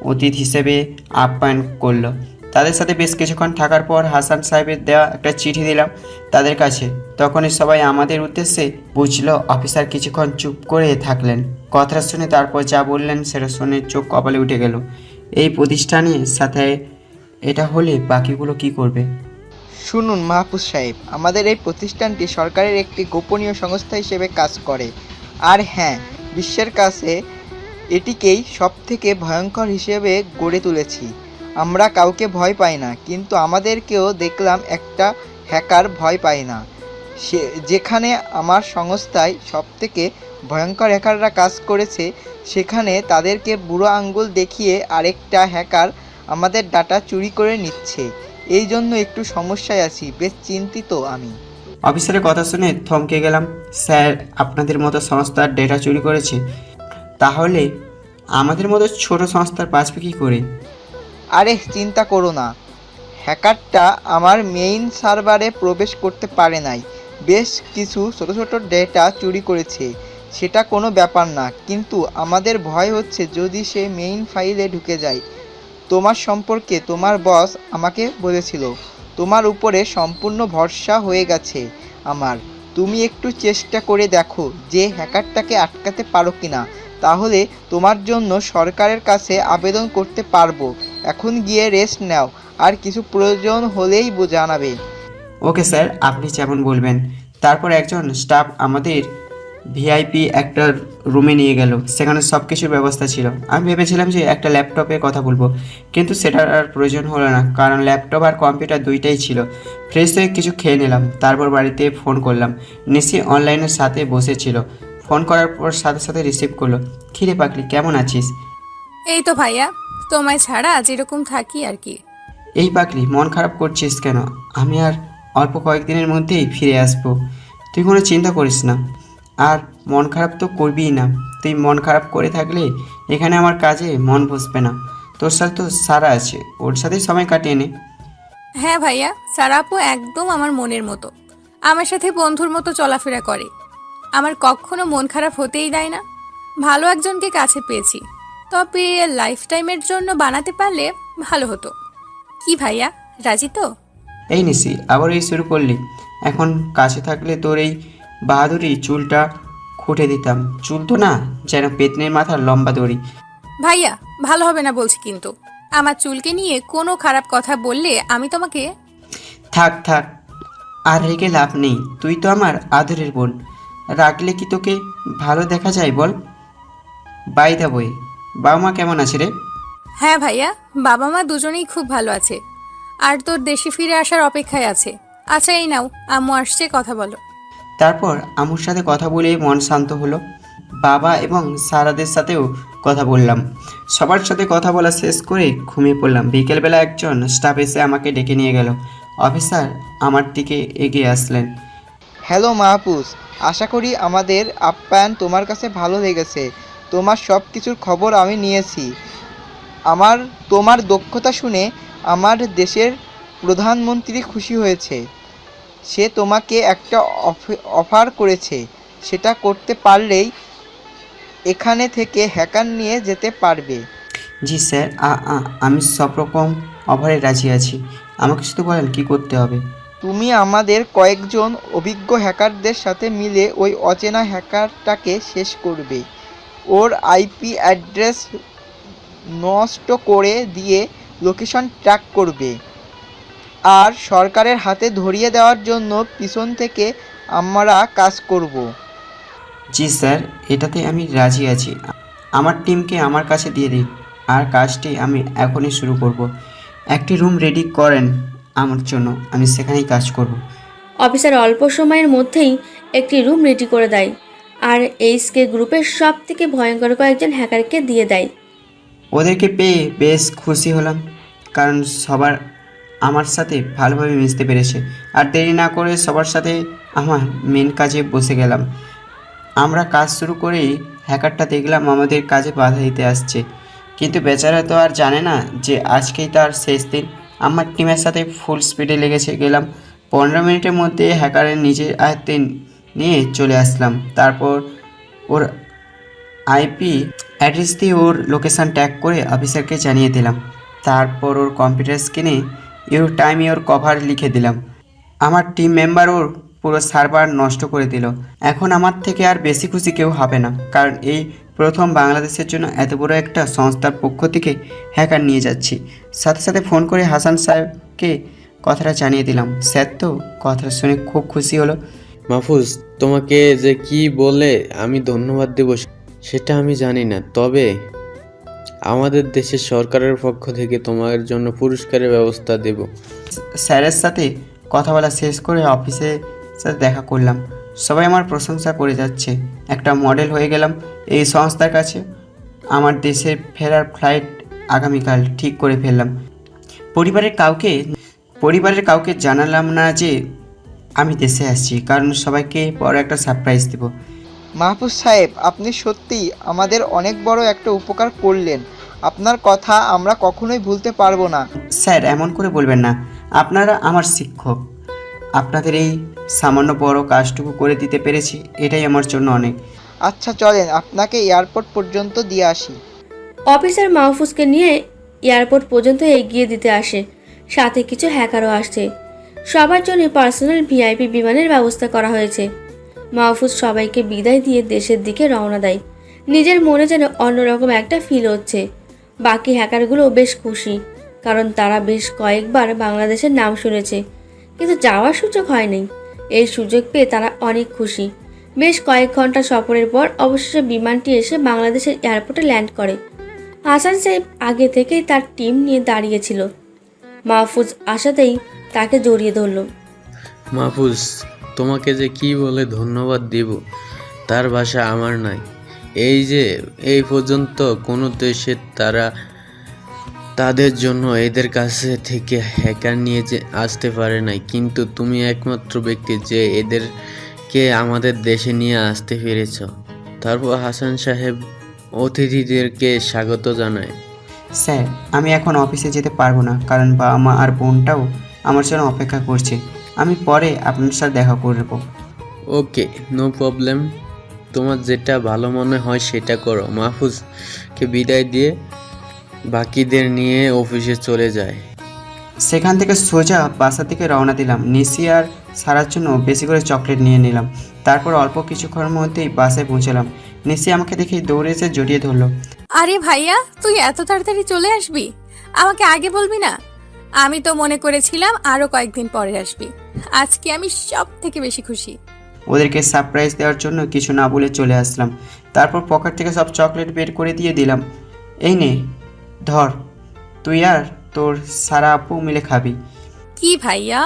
অতিথি হিসেবে আপ্যায়ন করলো। তাদের সাথে বেশ কিছুক্ষণ থাকার পর হাসান সাহেবের দেওয়া একটা চিঠি দিলাম তাদের কাছে। তখনই সবাই আমাদের উদ্দেশ্যে বুঝলো। অফিসার কিছুক্ষণ চুপ করে থাকলেন, কথাটা শুনে তারপর যা বললেন সেটা শুনে চোখ কপালে উঠে গেল। এই প্রতিষ্ঠানের সাথে এটা হলে বাকিগুলো কি করবে? শুনুন মাহফুজ সাহেব, আমাদের এই প্রতিষ্ঠানটি সরকারের একটি গোপনীয় সংস্থা হিসেবে কাজ করে। আর হ্যাঁ, বিশ্বের কাছে এটিকেই সবথেকে ভয়ঙ্কর হিসেবে গড়ে তুলেছি। আমরা কাউকে ভয় পাই না, কিন্তু আমাদেরকেও দেখলাম একটা হ্যাকার ভয় পায় না। যেখানে আমার সংস্থায় সবথেকে ভয়ঙ্কর হ্যাকাররা কাজ করেছে, সেখানে তাদেরকে বুড়ো আঙ্গুল দেখিয়ে আরেকটা হ্যাকার আমাদের ডাটা চুরি করে নিচ্ছে। এই জন্য একটু সমস্যায় আছি, বেশ চিন্তিত আমি। অফিসারের কথা শুনে থমকে গেলাম। স্যার, আপনাদের মতো সংস্থার ডেটা চুরি করেছে? তাহলে আমাদের মতো ছোট সংস্থার বাঁচবে কী করে? আরে চিন্তা করো না, হ্যাকারটা আমার মেইন সার্ভারে প্রবেশ করতে পারে নাই। বেশ কিছু ছোট ছোট ডেটা চুরি করেছে, সেটা কোনো ব্যাপার না, কিন্তু আমাদের ভয় হচ্ছে যদি সে মেইন ফাইলে ঢুকে যায়। তোমার সম্পর্কে তোমার বস আমাকে বলেছিল, তোমার উপরে সম্পূর্ণ ভরসা হয়ে গেছে আমার। তুমি একটু চেষ্টা করে দেখো যে হ্যাকারটাকে আটকাতে পারো কিনা, তাহলে তোমার জন্য সরকারের কাছে আবেদন করতে পারবো। এখন গিয়ে রেস্ট নাও, আর কিছু প্রয়োজন হলেই জানাবে। ওকে স্যার, আপনি যেমন বলবেন। তারপর একজন স্টাফ আমাদের ভিআইপি একটা রুমে নিয়ে গেল। সেখানে সব কিছুর ব্যবস্থা ছিল। আমি ভেবেছিলাম যে একটা ল্যাপটপে কথা বলবো, কিন্তু সেটার আর প্রয়োজন হলো না, কারণ ল্যাপটপ আর কম্পিউটার দুইটাই ছিল। ফ্রেশ হয়ে কিছু খেয়ে নিলাম, তারপর বাড়িতে ফোন করলাম। নিশি অনলাইনের সাথে বসেছিল। ফোন করার পর সাথে সাথে রিসিভ করলো। খিরে পাকলি, কেমন আছিস? এই তো ভাইয়া, তোমায় ছাড়া যেরকম থাকি আর কি। এই পাকলি, মন খারাপ করছিস কেন? আমি আর অল্প কয়েকদিনের মধ্যেই ফিরে আসবো, তুই কোনো চিন্তা করিস না। আর মন খারাপ তো করবিই না। তুই মন খারাপ করে থাকলে এখানে আমার কাজে মন বসবে না। তোর সাথে তো সারা আছে, ওর সাথেই সময় কাটিয়ে নে। হ্যাঁ ভাইয়া, সারা আপু একদম আমার মনের মতো, আমার সাথে বন্ধুর মতো চলাফেরা করে। আমার কখনো মন খারাপ হতেই দেয় না। ভালো একজনকে কাছে পেয়েছি, তবে লাইফ টাইমের জন্য বানাতে পারলে ভালো হতো। কি ভাইয়া, রাজি তো? এই নিশি, আবার এই শুরু করলি? এখন কাছে থাকলে তোর এই বাহাদুরি চুলটা খুঁটে দিতাম। চুল তো না, যেন পেতনির মাথার লম্বা দড়ি। ভাইয়া ভালো হবে না বলছি, কিন্তু আমার চুলকে নিয়ে কোনো খারাপ কথা বললে আমি তোমাকে... থাক থাক, আর রেগে লাভ নেই। তুই তো আমার আদরের বোন, রাখলে কি তোকে ভালো দেখা যায় বল? বাই দা বই, বাবা মা কেমন আছে রে? হ্যাঁ ভাইয়া, বাবা মা দুজনেই খুব ভালো আছে, আর তোর দেশে ফিরে আসার অপেক্ষায় আছে। আচ্ছা এই নাও, আম্মু আসছে, কথা বলো। তারপর আম্মুর সাথে কথা বলে মন শান্ত হলো। বাবা এবং সারাদের সাথেও কথা বললাম। সবার সাথে কথা বলা শেষ করে ঘুমিয়ে পড়লাম। বিকেলবেলা একজন স্টাফ এসে আমাকে ডেকে নিয়ে গেল। অফিসার আমার দিকে এগিয়ে আসলেন। হ্যালো মাহফুজ, আশা করি আমাদের আপ্যায়ন তোমার কাছে ভালো লেগেছে। তোমার সব কিছুর খবর আমি নিয়েছি। তোমার দক্ষতা শুনে আমার দেশের প্রধানমন্ত্রী খুশি হয়েছে। সে তোমাকে একটা অফার করেছে, সেটা করতে পারলেই এখানে থেকে হ্যাকার নিয়ে যেতে পারবে। জি স্যার, আমি সব রকম অফারে রাজি আছি। আমাকে শুধু বলেন কী করতে হবে। তুমি আমাদের কয়েকজন অভিজ্ঞ হ্যাকারদের সাথে মিলে ওই অচেনা হ্যাকারটাকে শেষ করবে। ওর আইপি অ্যাড্রেস নষ্ট করে দিয়ে লোকেশন ট্র্যাক করবে। আর সরকারের হাতে ধরিয়ে দেওয়ার জন্য পিছন থেকে আমরা কাজ করব। জি স্যার, এটাতে আমি রাজি আছি। আমার টিমকে আমার কাছে দিয়ে দিন, আর কাজটি আমি এখনই শুরু করব। একটি রুম রেডি করেন আমার জন্য, আমি সেখানেই কাজ করব। অফিসার অল্প সময়ের মধ্যেই একটি রুম রেডি করে দেয় আর এইচকে গ্রুপের সব থেকে ভয়ঙ্কর কয়েকজন হ্যাকারকে দিয়ে দেয়। ওদেরকে পেয়ে বেশ খুশি হলাম, কারণ সবার আমার সাথে ভালোভাবে মিশতে পেরেছে। আর দেরি না করে সবার সাথে আমার মেন কাজে বসে গেলাম। আমরা কাজ শুরু করেই হ্যাকারটা দেখলাম আমাদের কাজে বাধা দিতে আসছে, কিন্তু বেচারা তো আর জানে না যে আজকেই তার শেষ দিন। আমার টিমের সাথে ফুল স্পিডে গেলাম। 15 মিনিটের মধ্যে হ্যাকারের নিজের আয়ত্তে নিয়ে চলে আসলাম। তারপর ওর আইপি অ্যাড্রেস দিয়ে ওর লোকেশান ট্যাগ করে অফিসারকে জানিয়ে দিলাম। তারপর ওর কম্পিউটার স্ক্রিনে ইউর টাইম ইউর কভার লিখে দিলাম। আমার টিম মেম্বার ওর পুরো সার্ভার নষ্ট করে দিল। এখন আমার থেকে আর বেশি খুশি কেউ হবে না, কারণ এই প্রথম বাংলাদেশের জন্য এত বড় একটা সংস্থার পক্ষ থেকে হ্যাকার নিয়ে যাচ্ছি। সাথে সাথে ফোন করে হাসান সাহেবকে কথাটা জানিয়ে দিলাম। স্যার তো কথাটা শুনে খুব খুশি হলো। মাহফুজ, তোমাকে যে কি বলে আমি ধন্যবাদ দেব সেটা আমি জানি না, তবে আমাদের দেশের সরকারের পক্ষ থেকে তোমার জন্য পুরস্কারের ব্যবস্থা দেব। স্যারের সাথে কথা বলা শেষ করে অফিসের সাথে দেখা করলাম। সবাই আমার প্রশংসা করে যাচ্ছে। একটা মডেল হয়ে গেলাম এই সংস্থার কাছে। আমার দেশে ফেরার ফ্লাইট আগামীকাল ঠিক করে ফেললাম। পরিবারের কাউকে জানালাম না যে আমি দেশে আসছি, কারণ সবাইকে বড় একটা সারপ্রাইজ দেব। মাহফুজ সাহেব, আপনি সত্যিই আমাদের অনেক বড় একটা উপকার করলেন। আপনার কথা আমরা কখনোই ভুলতে পারবো না। স্যার, এমন করে বলবেন না। আপনারা আমার শিক্ষক। আপনাদের এই সামান্য বড় কাজটুকু করে দিতে পেরেছি, এটাই আমার জন্য অনেক। আচ্ছা চলেন, আপনাকে এয়ারপোর্ট পর্যন্ত দিয়ে আসি। অফিসার মাহফুজকে নিয়ে এয়ারপোর্ট পর্যন্ত এগিয়ে দিতে আসে। সাথে কিছু হ্যাকারও আসছে। সবার জন্য পার্সোনাল ভিআইপি বিমানের ব্যবস্থা করা হয়েছে। মাহফুজ সবাইকে বিদায় দিয়ে দেশের দিকে রওনা দেয়। নিজের মনে যেন অন্যরকম একটা ফিল হচ্ছে। বাকি হ্যাকারগুলো বেশ খুশি, কারণ তারা বেশ কয়েকবার বাংলাদেশের নাম শুনেছে, কিন্তু যাওয়ার সুযোগ হয়নি। এই সুযোগ পেয়ে তারা অনেক খুশি। বেশ কয়েক ঘন্টা সফরের পর অবশেষে বিমানটি এসে বাংলাদেশের এয়ারপোর্টে ল্যান্ড করে। হাসান সাহেব আগে থেকেই তার টিম নিয়ে দাঁড়িয়েছিল। মাহফুজ আসাতেই তাকে জড়িয়ে ধরল। মাহফুজ, তোমাকে যে কি বলে ধন্যবাদ দেব তার ভাষা আমার নাই। এই পর্যন্ত কোনো দেশে তাদের জন্য এদের কাছে থেকে হ্যাকার নিয়ে যে আসতে পারে নাই, কিন্তু তুমি একমাত্র ব্যক্তি যে এদেরকে আমাদের দেশে নিয়ে আসতে পেরেছ। তারপর হাসান সাহেব অতিথিদেরকে স্বাগত জানায়। স্যার, আমি এখন অফিসে যেতে পারবো না, কারণ বাবা মা আর বোনটাও আমার জন্য অপেক্ষা করছে। আমি পরে আপনার সাথে দেখা করব। ওকে, নো প্রবলেম। তোমার যেটা ভালো মনে হয় সেটা করো। মাহফুজকে বিদায় দিয়ে বাকিদের নিয়ে অফিসে চলে যায়। সেখান থেকে সোজা বাসা থেকে রওনা দিলাম। নিশি আর সারার জন্য বেশি করে চকলেট নিয়ে নিলাম। তারপর অল্প কিছুক্ষণের মধ্যেই বাসায় পৌঁছালাম। নিশি আমাকে দেখে দৌড়ে এসে জড়িয়ে ধরলো। আরে ভাইয়া, তুই এত তাড়াতাড়ি চলে আসবি? আমাকে আগে বলবি না? আমি তো মনে করেছিলাম আরো কয়েকদিন পরে আসবি। আজকে আমি সব থেকে বেশি খুশি। ওদেরকে সারপ্রাইজ দেওয়ার জন্য কিছু না বলে চলে আসলাম। তারপর পকেট থেকে সব চকলেট বের করে দিয়ে দিলাম। এই নে ধর, তুই আর তোর সারা আপু মিলে খাবি। কি ভাইয়া,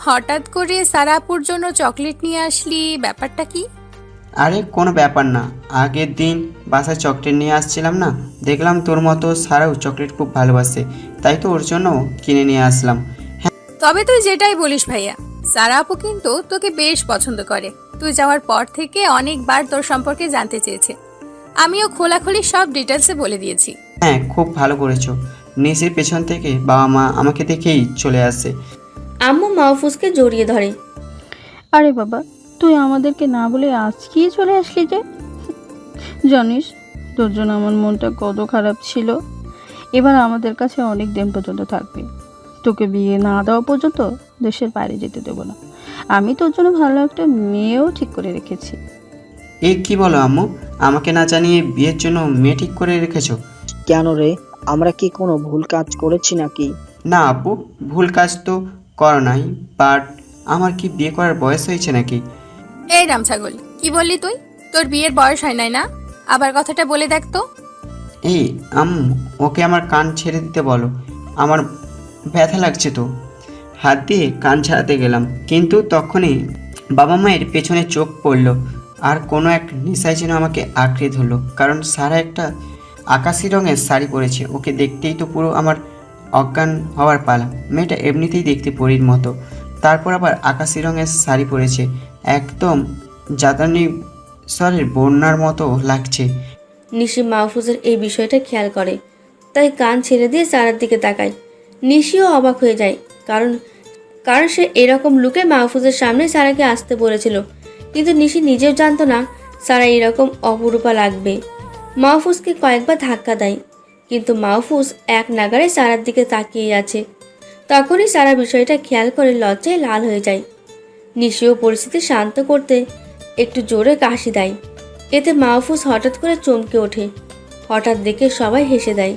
হঠাৎ করে সারাপুর জন্য চকলেট নিয়ে আসলি, ব্যাপারটা কি? আরে কোনো ব্যাপার না, আগের দিন বাসায় চকলেট নিয়ে আসছিলাম না, দেখলাম তোর মতো সারাও চকলেট খুব ভালোবাসে, তাই তো ওর জন্য কিনে নিয়ে আসলাম। তবে তুই যেটাই বলিস ভাইয়া, সারা আপু কিন্তু তোকে বেশ পছন্দ করে। তুই যাওয়ার পর থেকে অনেকবার তোর সম্পর্কে জানতে চেয়েছে। আমিও খোলাখুলি সব ডিটেলসে বলে দিয়েছি। হ্যাঁ, খুব ভালো করেছো। নিশির পেছন থেকে বাবা মা আমাকে দেখেই চলে আসে। আম্মু মাহফুজকে জড়িয়ে ধরে। আরে বাবা, তুই আমাদেরকে না বলে আজকেই চলে আসলি যে? জানিস তোর জন্য আমার মনটা কত খারাপ ছিল। এবার আমাদের কাছে অনেক দিন পর্যন্ত থাকবে। তোকে বিয়ে না দেওয়া পর্যন্ত দেশের বাইরে যেতে দেবো না। আমি তোর জন্য ভালো একটা মেয়েও ঠিক করে রেখেছি। এ কি বলো আম্মু, আমাকে না জানিয়ে বিয়ের জন্য মেয়ে ঠিক করে রেখেছো? কেন রে, আমরা কি কোনো ভুল কাজ করেছি নাকি? না আপু, ভুল কাজ তো করো নাই, বাট আমার কি বিয়ে করার বয়স হয়েছে নাকি? এই রামছাগল, কি বললি তুই? তোর বিয়ের বয়স হয় নাই না? আবার কথাটা বলে দেখ তো। এই আম্মু, ওকে আমার কান ছেড়ে দিতে বলো, আমার ব্যথা লাগছে তো। হাত দিয়ে কান ছাড়াতে গেলাম, কিন্তু তখনই বাবা মায়ের পেছনে চোখ পড়লো, আর কোনো এক নেশায় যেন আমাকে আঁকড়ে ধরলো। কারণ সারা একটা আকাশি রঙের শাড়ি পরেছে, ওকে দেখতেই তো পুরো আমার অজ্ঞান হওয়ার পালা। মেয়েটা এমনিতেই দেখতে পরীর মতো, তারপর আবার আকাশি রঙের শাড়ি পরেছে, একদম জাতানি স্বরের বন্যার মতো লাগছে। নিশি মাহফুজের এই বিষয়টা খেয়াল করে, তাই কান ছেড়ে দিয়ে সারার দিকে তাকায়। নিশিও অবাক হয়ে যায়, কারণ কারণ সে এরকম লুকে মাহফুজের সামনে সারাকে আসতে বলেছিল, কিন্তু নিশি নিজেও জানতো না সারা এরকম অপরূপা লাগবে। মাহফুজকে কয়েকবার ধাক্কা দেয়, কিন্তু মাহফুজ এক নাগাড়ে সারার দিকে তাকিয়ে আছে। তখনই সারা বিষয়টা খেয়াল করে লজ্জায় লাল হয়ে যায়। নিশিও পরিস্থিতি শান্ত করতে একটু জোরে কাশি দেয়। এতে মাহফুজ হঠাৎ করে চমকে ওঠে। হঠাৎ দেখে সবাই হেসে দেয়।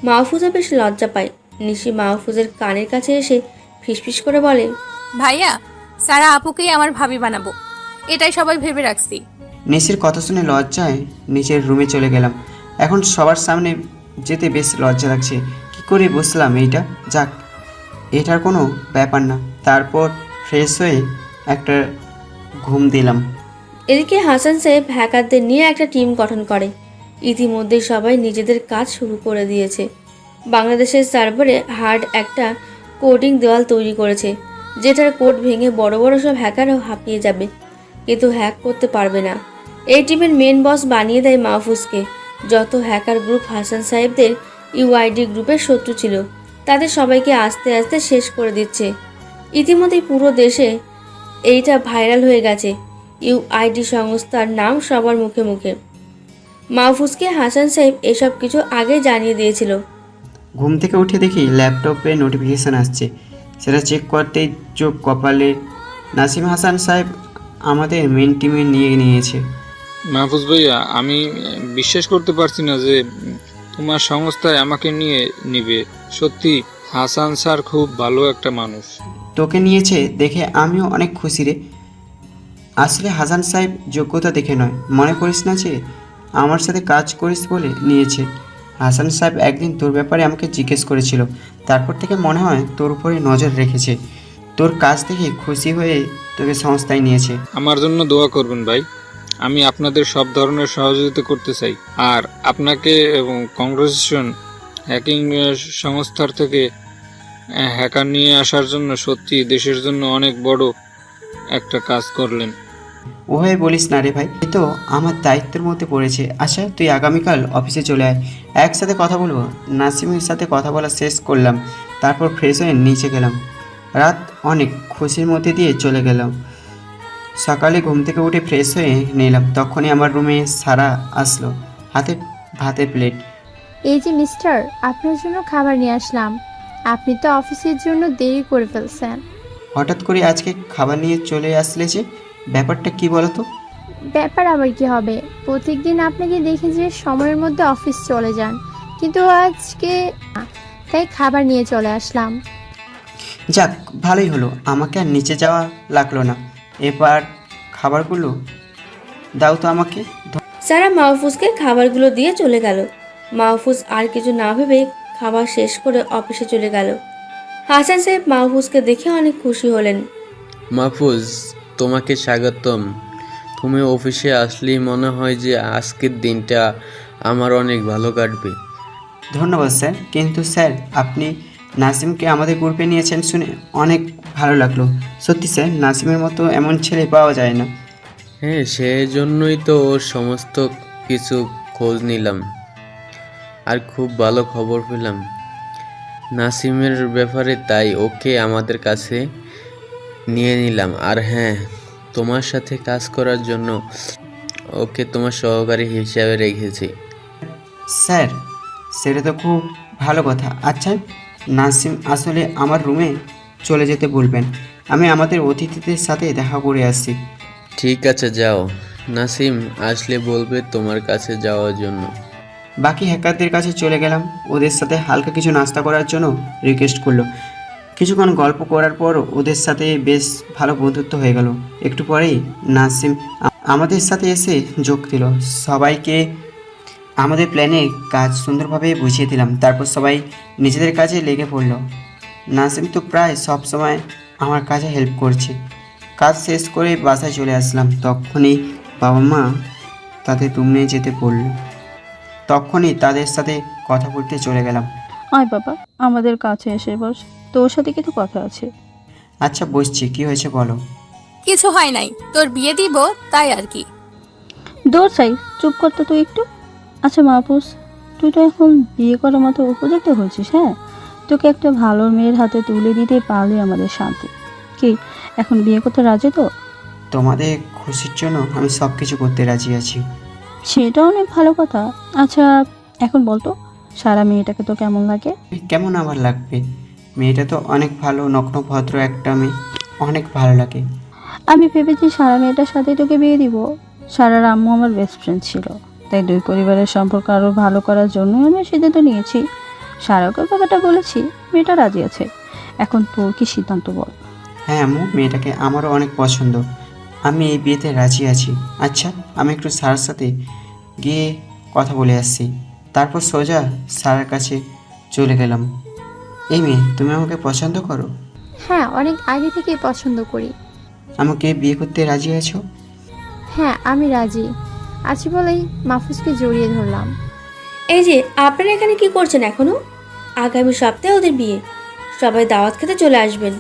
মাহফুজও বেশ লজ্জা পায়। নিশি মাহফুজের কানের কাছে এসে ফিসফিস করে বলে, ভাইয়া, সারা আপুকেই আমার ভাবি বানাবো, এটাই সবাই ভেবে রাখছি। নিশির কথা শুনে লজ্জায় নিচের রুমে চলে গেলাম। এখন সবার সামনে যেতে বেশ লজ্জা লাগছে, কি করে বসলাম এইটা, যাক এটার কোনো ব্যাপার না। তারপর ফ্রেশ হয়ে একটা ঘুম দিলাম। এদিকে হাসান সাহেব হ্যাকারদের নিয়ে একটা টিম গঠন করে। ইতিমধ্যে সবাই নিজেদের কাজ শুরু করে দিয়েছে। বাংলাদেশের সার্ভারে হার্ড একটা কোডিং দেওয়াল তৈরি করেছে, যেটার কোড ভেঙে বড় বড় সব হ্যাকারও হাঁপিয়ে যাবে, কিন্তু হ্যাক করতে পারবে না। এই টিমের মেন বস বানিয়ে দেয় মাহফুজকে। যত হ্যাকার গ্রুপ হাসান সাহেবদের ইউআইডি গ্রুপের শত্রু ছিল, তাদের সবাইকে আস্তে আস্তে শেষ করে দিচ্ছে। ইতিমধ্যেই পুরো দেশে এইটা ভাইরাল হয়ে গেছে। ইউআইডি সংস্থার নাম সবার মুখে মুখে। মাহফুজকে হাসান সাহেব এসব কিছু আগে জানিয়ে দিয়েছিল। ঘুম থেকে উঠে দেখি ল্যাপটপে নোটিফিকেশান আসছে, সেটা চেক করতেই চোখ কপালে। নাসিম হাসান সাহেব আমাদের মেন টিমে নিয়ে নিয়েছে। মাহফুজ ভাইয়া, আমি বিশ্বাস করতে পারছি না যে তোমার সংস্থায় আমাকে নিয়ে নিবে। সত্যি হাসান স্যার খুব ভালো একটা মানুষ। তোকে নিয়েছে দেখে আমিও অনেক খুশি রে। আসলে হাসান সাহেব যোগ্যতা দেখে নয়, মনে করিস না যে আমার সাথে কাজ করিস বলে নিয়েছে। হাসান সাহেব একদিন তোর ব্যাপারে আমাকে জিজ্ঞেস করেছিল, তারপর থেকে মনে হয় তোর উপরে নজর রেখেছে। তোর কাজ দেখে খুশি হয়ে তোকে সংস্থায় নিয়েছে। আমার জন্য দোয়া করবেন ভাই, আমি আপনাদের সব ধরনের সহযোগিতা করতে চাই। আর আপনাকে এবং কংগ্রেচুলেশন, হ্যাকিং সংস্থার থেকে হ্যাকার নিয়ে আসার জন্য সত্যি দেশের জন্য অনেক বড় একটা কাজ করলেন। ওভাবে বলিস না রে ভাই, এই তো আমার দায়িত্বের মধ্যে পড়েছে। আচ্ছা তুই আগামীকাল অফিসে চলে আয়, একসাথে কথা বলবো। নাসিমের সাথে কথা বলা শেষ করলাম, তারপর ফ্রেশ হয়ে নিচে গেলাম। রাত অনেক খুশির মধ্যে দিয়ে চলে গেলাম। সকালে ঘুম থেকে উঠে ফ্রেশ হয়ে নিলাম, তখনই আমার রুমে সারা আসলো, হাতে ভাতের প্লেট। এই যে মিস্টার, আপনার জন্য খাবার নিয়ে আসলাম। আপনি তো অফিসের জন্য দেরি করে ফেলছেন। হঠাৎ করে আজকে খাবার নিয়ে চলে আসলে যে, ব্যাপারটা কি বলো তো? ব্যাপার আবার কি হবে? প্রত্যেকদিন আপনাকে দেখি যে সময়ের মধ্যে অফিস চলে যান, কিন্তু আজকে না। তাই খাবার নিয়ে চলে আসলাম। যাক ভালোই হলো, আমাকে আর নিচে যাওয়া লাগলো না। এবার খাবারগুলো দাও তো আমাকে। সারা মাহফুজকে খাবারগুলো দিয়ে চলে গেল। মাহফুজ আর কিছু না ভেবে খাবার শেষ করে অফিসে চলে গেল। হাসান সাহেব মাহফুজকে দেখে অনেক খুশি হলেন। মাহফুজ, তোমাকে স্বাগতম। তুমি অফিসে আসলেই মনে হয় যে আজকের দিনটা আমার অনেক ভালো কাটবে। ধন্যবাদ স্যার, কিন্তু স্যার আপনি নাসিমকে আমাদের গ্রুপে নিয়েছেন শুনে অনেক ভালো লাগলো। সত্যি স্যার, নাসিমের মতো এমন ছেলে পাওয়া যায় না। হ্যাঁ, সেজন্যই তো ওর সমস্ত কিছু খোঁজ নিলাম আর খুব ভালো খবর পেলাম নাসিমের ব্যাপারে, তাই ওকে আমাদের কাছে নিয়ে নিলাম। আর হ্যাঁ, তোমার সাথে কাজ করার জন্য ওকে তোমার সহকারী হিসাবে রেখেছি। স্যার সেটা তো খুব ভালো কথা। আচ্ছা নাসিম আসলে আমার রুমে চলে যেতে বলবেন, আমি আমাদের অতিথিদের সাথে দেখা করে আসছি। ঠিক আছে, যাও। নাসিম আসলে বলবে তোমার কাছে যাওয়ার জন্য। বাকি হ্যাকারদের কাছে চলে গেলাম, ওদের সাথে হালকা কিছু নাস্তা করার জন্য রিকোয়েস্ট করলো। কিছুক্ষণ গল্প করার পর ওদের সাথে বেশ ভালো বন্ধুত্ব হয়ে গেল। একটু পরেই নাসিম আমাদের সাথে এসে যোগ দিল। সবাইকে আমাদের প্ল্যানের কাজ সুন্দরভাবে বুঝিয়ে দিলাম, তারপর সবাই নিজেদের কাজে লেগে পড়ল। নাসিম তো প্রায় সব সময় আমার কাজে হেল্প করছে। কাজ শেষ করে বাসায় চলে আসলাম, তখনই বাবা মা তাদের রুম নিয়ে যেতে পড়ল। তখনই তাদের সাথে কথা বলতে চলে গেলাম। আয় বাবা, আমাদের কাছে এসে বস, তোর সাথে কিছু কথা আছে। আচ্ছা বসছি, কি হয়েছে বলো। কিছু হয় নাই, তোর বিয়ে দিব তাই আর কি। দৌড় চাই, চুপ করতে তুই একটু। আচ্ছা মাহফুজ, তুই তো এখন বিয়ে করার মতো উপযুক্ত হয়েছিস। হ্যাঁ, তোকে একটা ভালো মেয়ের হাতে তুলে দিতে পারলে আমাদের শান্তি। কি এখন বিয়ে করতে রাজি তো? তোমাদের খুশির জন্য আমি সব কিছু করতে রাজি আছি। সেটা অনেক ভালো কথা। আচ্ছা এখন বলতো, সারা মেয়েটাকে তো কেমন লাগে? কেমন আমার লাগবে, মেয়েটা তো অনেক ভালো, নগ্ন ভদ্র একটা মেয়ে, অনেক ভালো লাগে। আমি ভেবেছি সারা মেয়েটার সাথে তোকে বিয়ে দিব। সারার আম্মু আমার বেস্ট ফ্রেন্ড ছিল, তাই দুই পরিবারের সম্পর্ক আরও ভালো করার জন্য আমি সিদ্ধান্ত নিয়েছি। সারাকে ব্যাপারটা বলেছি, মেয়েটা রাজি আছে। এখন তোর কি সিদ্ধান্ত বল? হ্যাঁ আম্মু, মেয়েটাকে আমারও অনেক পছন্দ, আমি এই বিয়েতে রাজি আছি। আচ্ছা আমি একটু স্যারের সাথে গিয়ে কথা বলে আসছি। তারপর সোজা স্যারের কাছে চলে গেলাম। এই মেয়ে, তুমি আমাকে পছন্দ করো? হ্যাঁ, অনেক আগে থেকেই পছন্দ করি। আমাকে বিয়ে করতে রাজি আছো? হ্যাঁ, আমি রাজি আছি বলেই মাহফুজকে জড়িয়ে ধরলাম। এই যে আপনারা এখানে কি করছেন এখনো? আগামী সপ্তাহে ওদের বিয়ে, সবাই দাওয়াত খেতে চলে আসবেন।